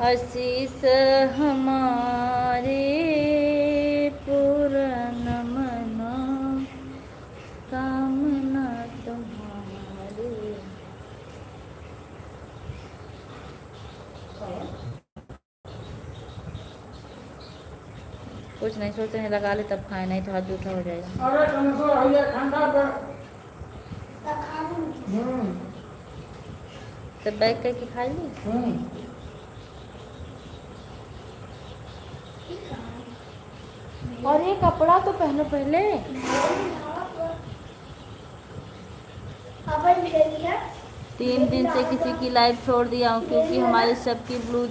आशीष हमारे पूर्ण मना कामना तुम्हारी। कुछ नहीं सोचते हैं, लगा ले तब खाए, नहीं तो हाथ जूठा हो जाएगा। अरे ठंडा तो बैग करके खा ली। और ये कपड़ा तो पहनो पहले। अपन ले लिया 3 दिन से किसी की लाइव छोड़ दिया हूँ क्योंकि हमारे सबकी ब्लू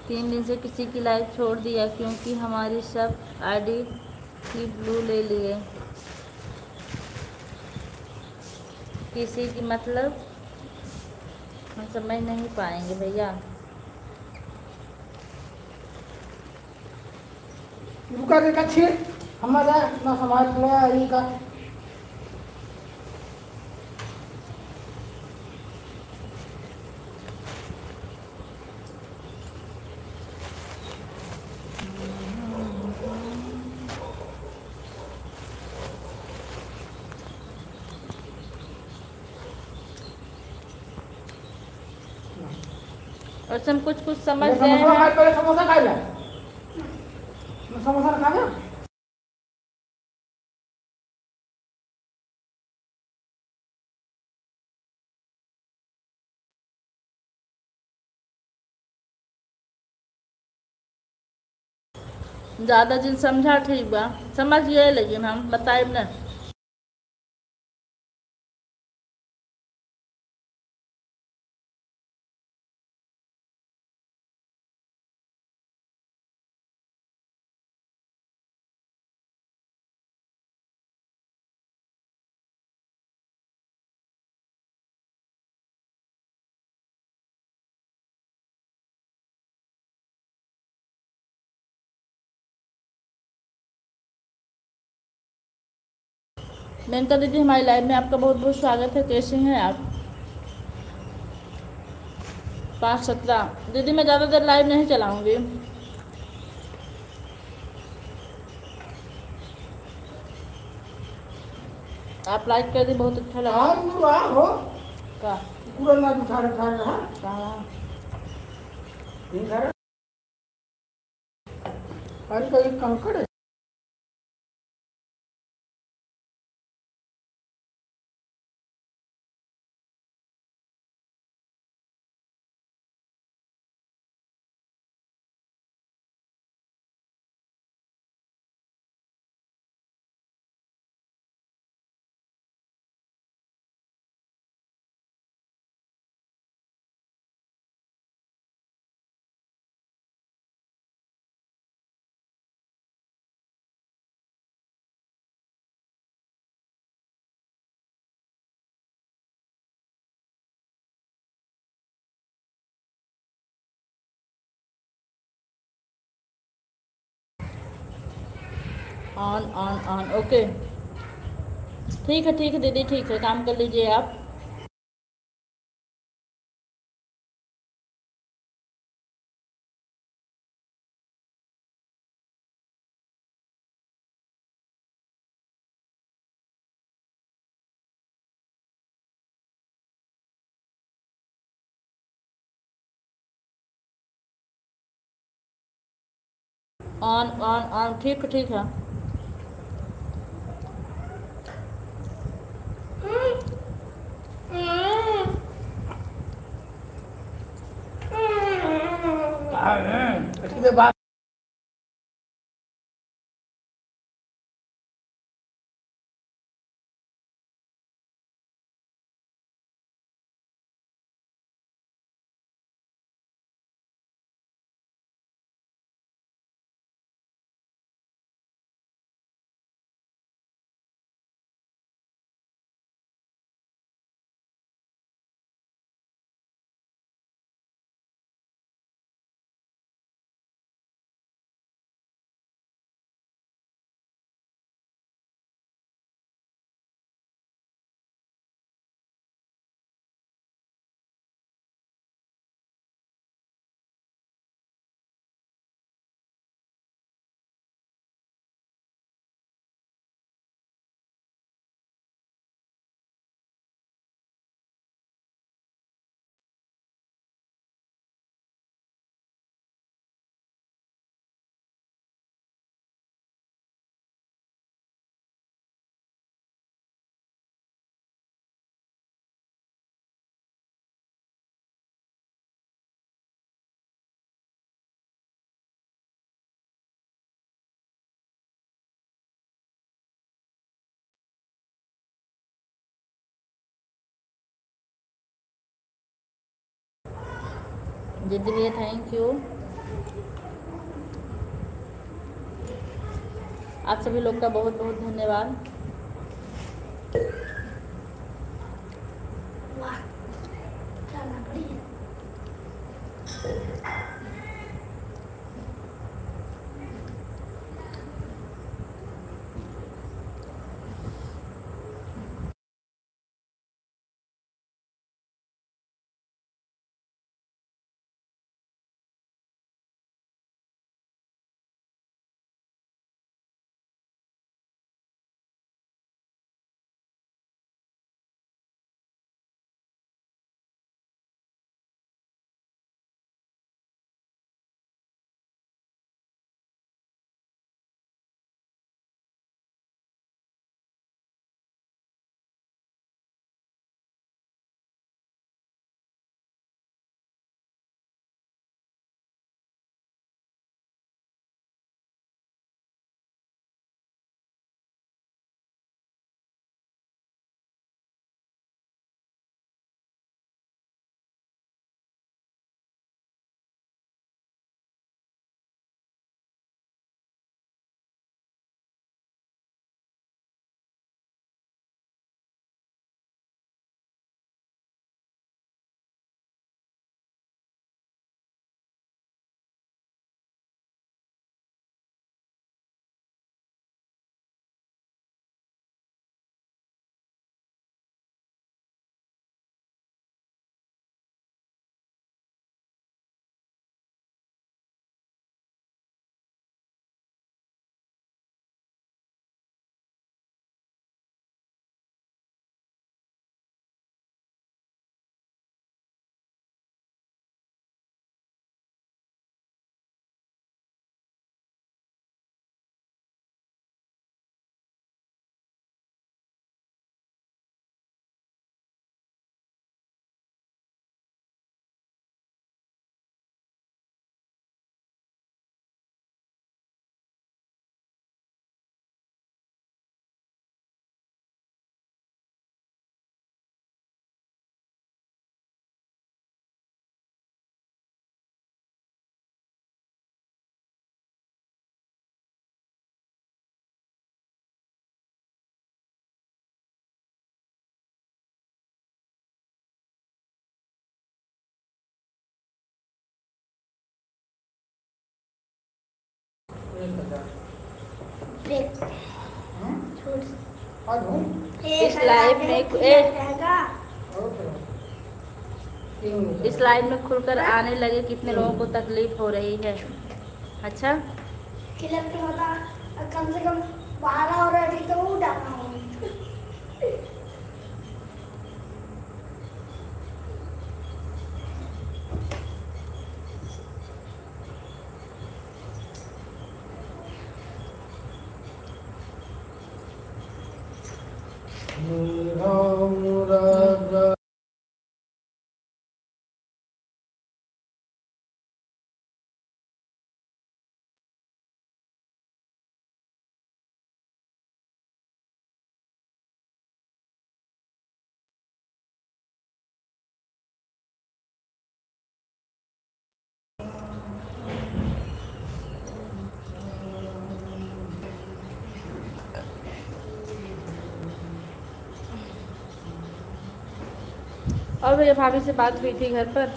3 दिन से किसी की लाइव छोड़ दिया क्योंकि हमारी सब आईडी की ब्लू ले लिए। किसी की मतलब हम समझ नहीं पाएंगे भैया। रुका देखा छे हमारा ना समाज में का और हम कुछ कुछ समझ गए समोसा हैं। खा पहले समोसा खा ले समोसा खा ले ज़्यादा दिन समझा ठीक बा समझ गए लेकिन हम बताए ना। मेनका दीदी हमारी लाइव में आपका बहुत बहुत स्वागत है। कैसे हैं आप? 5:17 दीदी मैं ज़्यादा देर लाइव नहीं चलाऊंगी। आप लाइक कर दी बहुत अच्छा लगा। और मुआ हो का पूरा ना उठा रहा कहा इधर अरे कोई कंकड़ है ऑन ऑन ऑन ओके ठीक है दीदी ठीक है काम कर लीजिए आप। ऑन ऑन ऑन ठीक है। इसके बाद जीती भैया थैंक यू। आप सभी लोग का बहुत बहुत धन्यवाद। वाह क्या लकड़ी है। देख छोड़ आज हूँ इस लाइव में जाएगा। इस लाइव में खुलकर आने लगे कितने लोगों को तकलीफ हो रही है। अच्छा क्लिप तो बता कम से कम 12 हो रही थी तो वो डालना होगा। और भैया भाभी से बात हुई थी घर पर।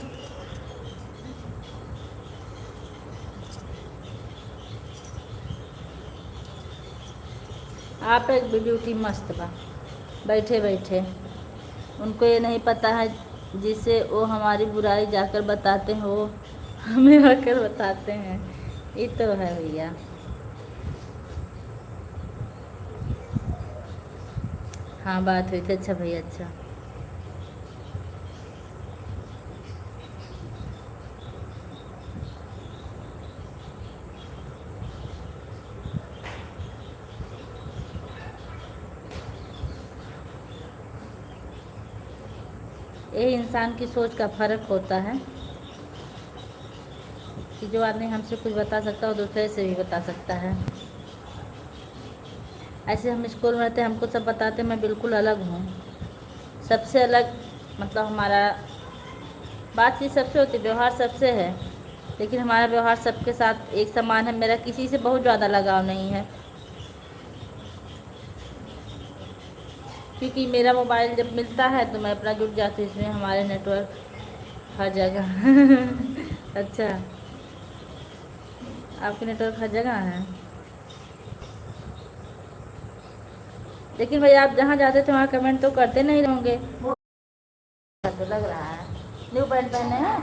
आप एक ब्यूटी मस्त बा बैठे बैठे। उनको ये नहीं पता है जिसे वो हमारी बुराई जाकर बताते हैं वो हमें आकर बताते हैं। ये तो है भैया। हाँ बात हुई थी। अच्छा भैया अच्छा। ये इंसान की सोच का फ़र्क होता है कि जो आदमी हमसे कुछ बता सकता है वो दूसरे से भी बता सकता है। ऐसे हम स्कूल में रहते हमको सब बताते मैं बिल्कुल अलग हूँ। सबसे अलग मतलब हमारा बातचीत सबसे होती है, व्यवहार सबसे है, लेकिन हमारा व्यवहार सबके साथ एक समान है। मेरा किसी से बहुत ज़्यादा लगाव नहीं है, क्योंकि मेरा मोबाइल जब मिलता है तो मैं अपना जुट जाती हूँ इसमें। हमारे नेटवर्क हर जगह अच्छा, आपके नेटवर्क हर जगह है, लेकिन भाई आप जहाँ जाते थे वहाँ कमेंट तो करते नहीं होंगे। तो लग रहा है न्यू पैंट पहने हैं,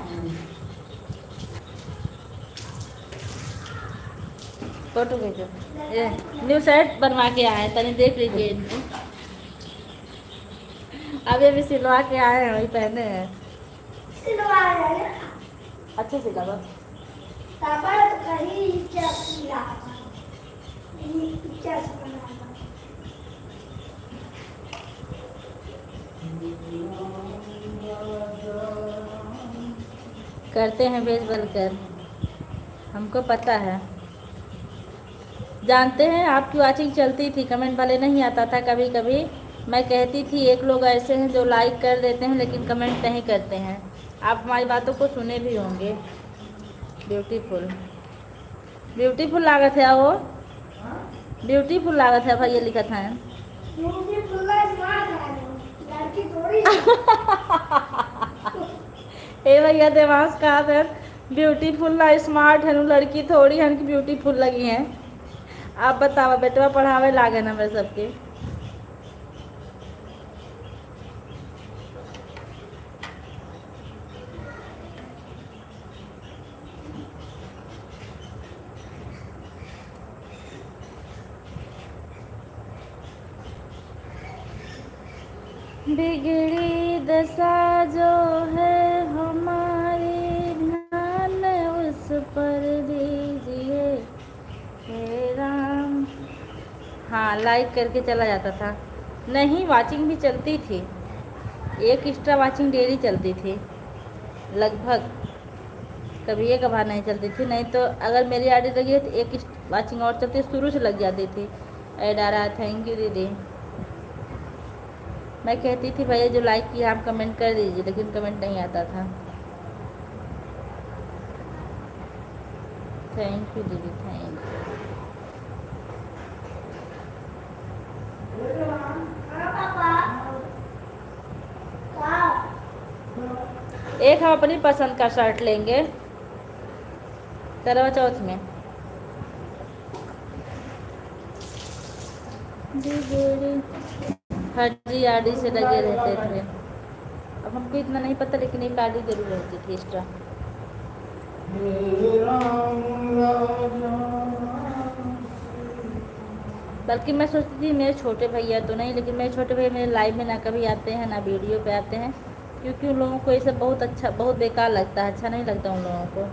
फोटो भेजो। ये न्यू शर्ट बनवा के आए, तनी देख लीजिए इनको। अभी अभी सिलवा के आए हैं, वही पहने हैं। सिलवाया है अच्छे से करो। पापा तो कहीं क्या सिला ये क्या सिला करते हैं भेज बल कर, हमको पता है। जानते हैं आपकी वाचिंग चलती थी, कमेंट भले नहीं आता था कभी कभी। मैं कहती थी एक लोग ऐसे हैं जो लाइक कर देते हैं लेकिन कमेंट नहीं करते हैं। आप हमारी बातों को सुने भी होंगे। ब्यूटीफुल, ब्यूटीफुल लागत है वो, ब्यूटीफुल लागत है भाई, ये लिखा था। मुझे फुल्ला स्मार्ट है लड़की थोड़ी ए भैया देवांश कहा था ब्यूटीफुल ना स्मार्ट है, लड़की थोड़ी है कि ब्यूटीफुल लगी हैं। आप बताओ, बेटवा पढ़ावे लागे ना मेरे सबके। बिगड़ी दशा जो है हमारी, ध्यान उस पर दीजिए हे राम। हाँ, लाइक करके चला जाता था। नहीं, वाचिंग भी चलती थी, एक एक्स्ट्रा वाचिंग डेली चलती थी लगभग, कभी एक बार नहीं चलती थी। नहीं तो अगर मेरी आईडी लगी है तो एक वाचिंग और चलती, शुरू से लग जाती थी। ऐड आ रहा, थैंक यू दीदी। मैं कहती थी भैया जो लाइक किया आप कमेंट कर दीजिए, लेकिन कमेंट नहीं आता था। थैंक यू दीदी, थैंक पापा का यू। एक हम अपनी पसंद का शर्ट लेंगे करवा चौथ में। हर जी आरडी से लगे रहते थे। अब हमको इतना नहीं पता, लेकिन एक आरडी जरूर रहती थी एक्स्ट्रा। बल्कि मैं सोचती थी मेरे छोटे भैया तो नहीं, लेकिन मेरे छोटे भैया मेरे लाइव में ना कभी आते हैं ना वीडियो पे आते हैं, क्योंकि उन लोगों को ये सब बहुत अच्छा, बहुत बेकार लगता है, अच्छा नहीं लगता उन लोगों को।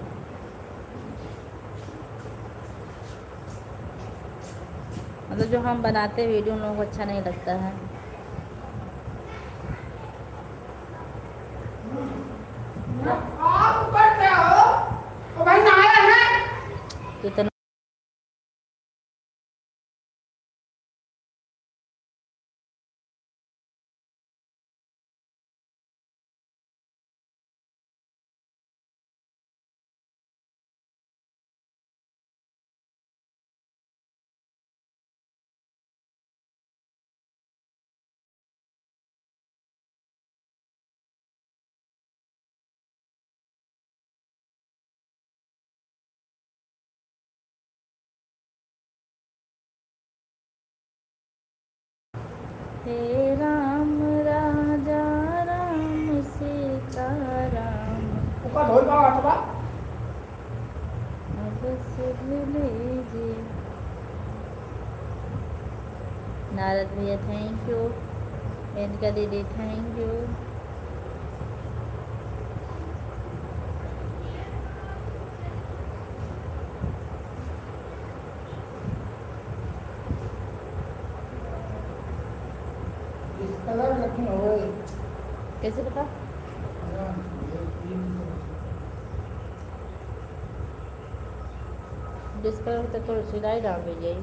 मतलब जो हम बनाते हैं वीडियो उन लोगों को अच्छा नहीं लगता है। आप ऊपर क्या हो? ओ भाई नहाया है? इतना हे राम राजा राम सीता राम, ऊपर धोई का अथवा अब सुध लीजिए। नारद भैया थैंक यू, मेनका दीदी थैंक यू। इस कलर लेकिन हो कैसे पता? डिस्कवर होता तो सिलाई डाल दीजिए।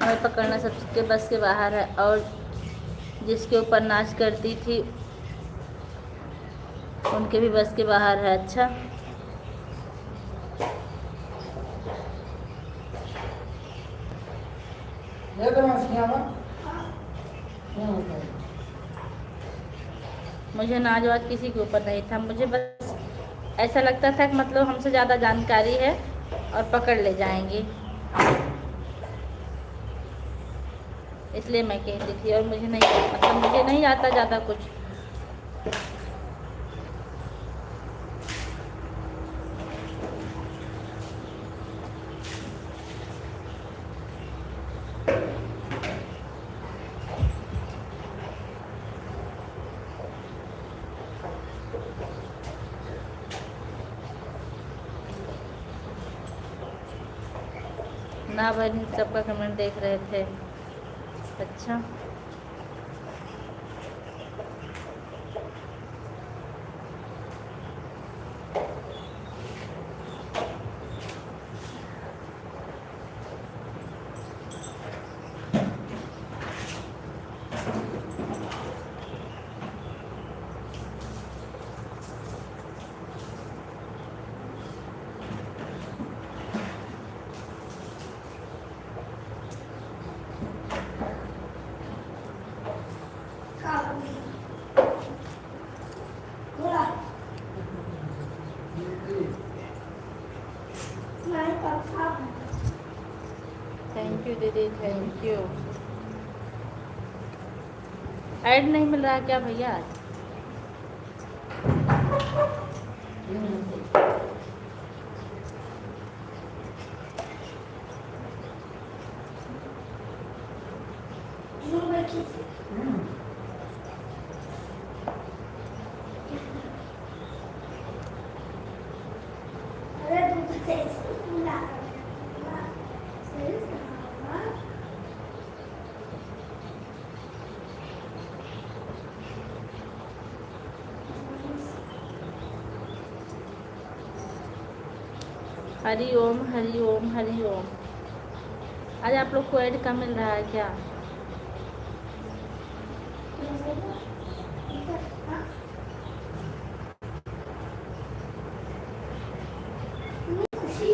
हमें पकड़ना सबके बस के बाहर है, और जिसके ऊपर नाच करती थी उनके भी बस के बाहर है। अच्छा, ये तो मछलियाँ में मुझे नाजवाज किसी के ऊपर नहीं था, मुझे बस ऐसा लगता था कि मतलब हमसे ज़्यादा जानकारी है और पकड़ ले जाएंगे, इसलिए मैं कहती थी। और मुझे नहीं, मतलब मुझे नहीं आता ज़्यादा कुछ। ना भाई, सबका कमेंट देख रहे थे। अच्छा, क्यों ऐड नहीं मिल रहा क्या भैया? जूम में खींच। अरे तू तो तेज ना तेज ना हरि ओम हरि ओम हरि ओम। आज आप लोग को ऐड कम मिल रहा है क्या? खुशी।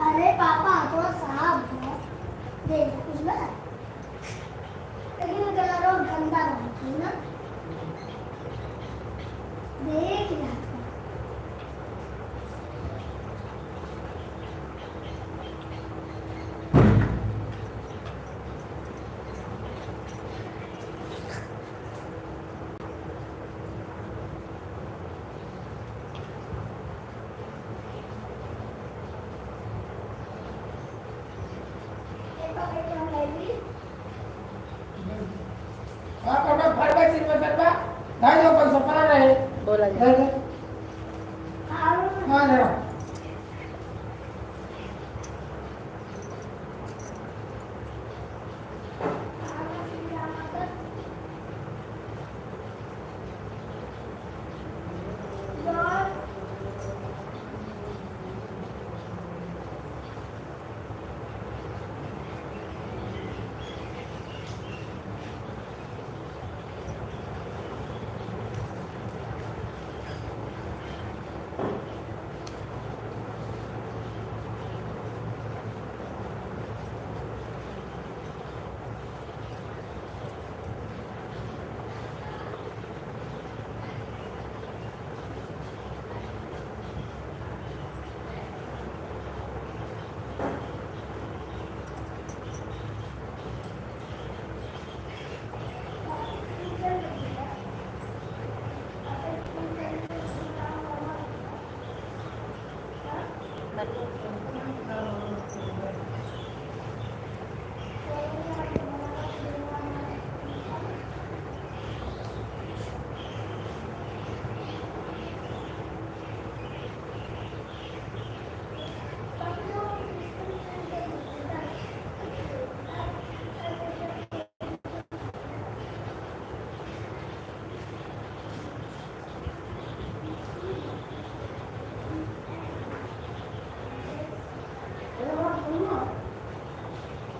अरे पापा तो साहब है देख कुछ ना लेकिन कलर और गंदा है ना देख रहा था। ढाई दो 515 रहे। बोला जाए हाँ ले रहा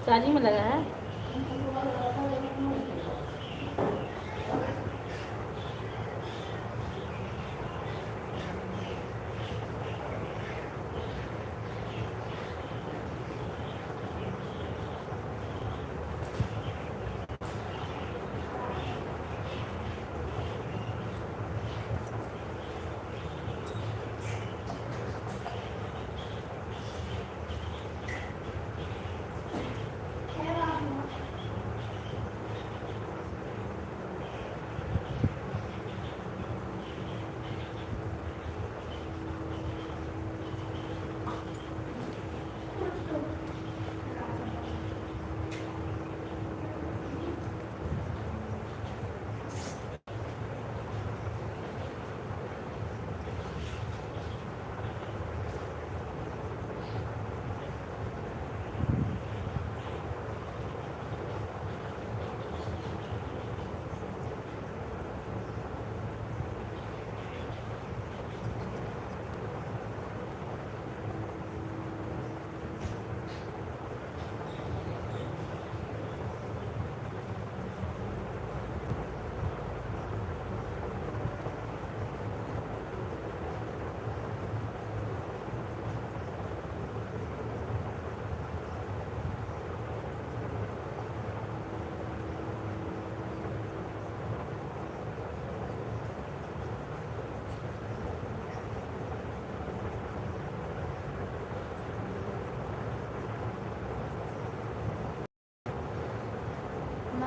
चार्जिंग में लगा है।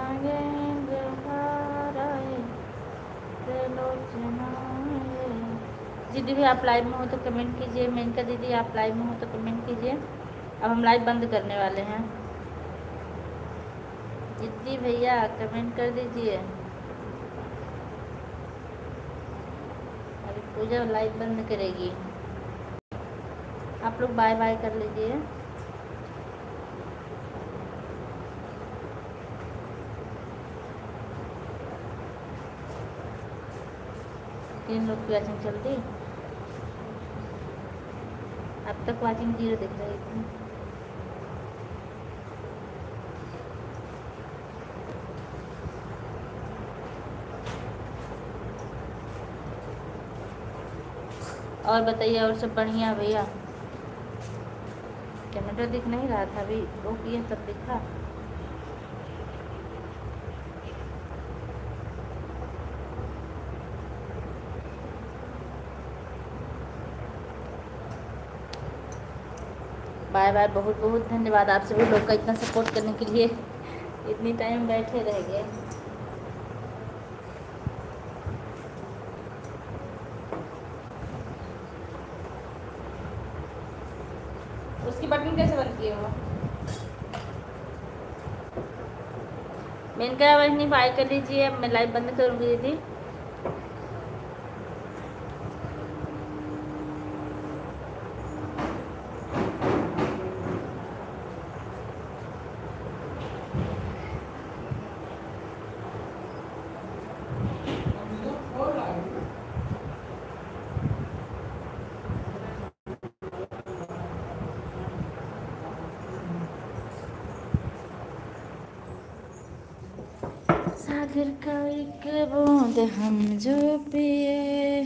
मांगेंगे हाराए त्रिलोचनाए। दीदी भी आप लाइव में हो तो कमेंट कीजिए। मेनका दीदी आप लाइव में हो तो कमेंट कीजिए। अब हम लाइव बंद करने वाले हैं। दीदी भैया कमेंट कर दीजिए। अभी पूजा लाइव बंद करेगी। आप लोग बाय बाय कर लीजिए। तीन लोग की वाचिंग चल रही। अब तक वाचिंग 0 दिख रही थी। और बताइए, और सब बढ़िया भैया? कैमरा दिख नहीं रहा था, अभी वो किए तब दिखा। Bye bye. बहुत बहुत धन्यवाद आप सभी लोग का इतना सपोर्ट करने के लिए। इतनी टाइम बैठे रह गए। उसकी बटन कैसे बनती है वो? मैंने कहा वही बाय कर लीजिए। मैं लाइव बंद करूँगी दीदी। सागर का एक बूंद हम जो पिए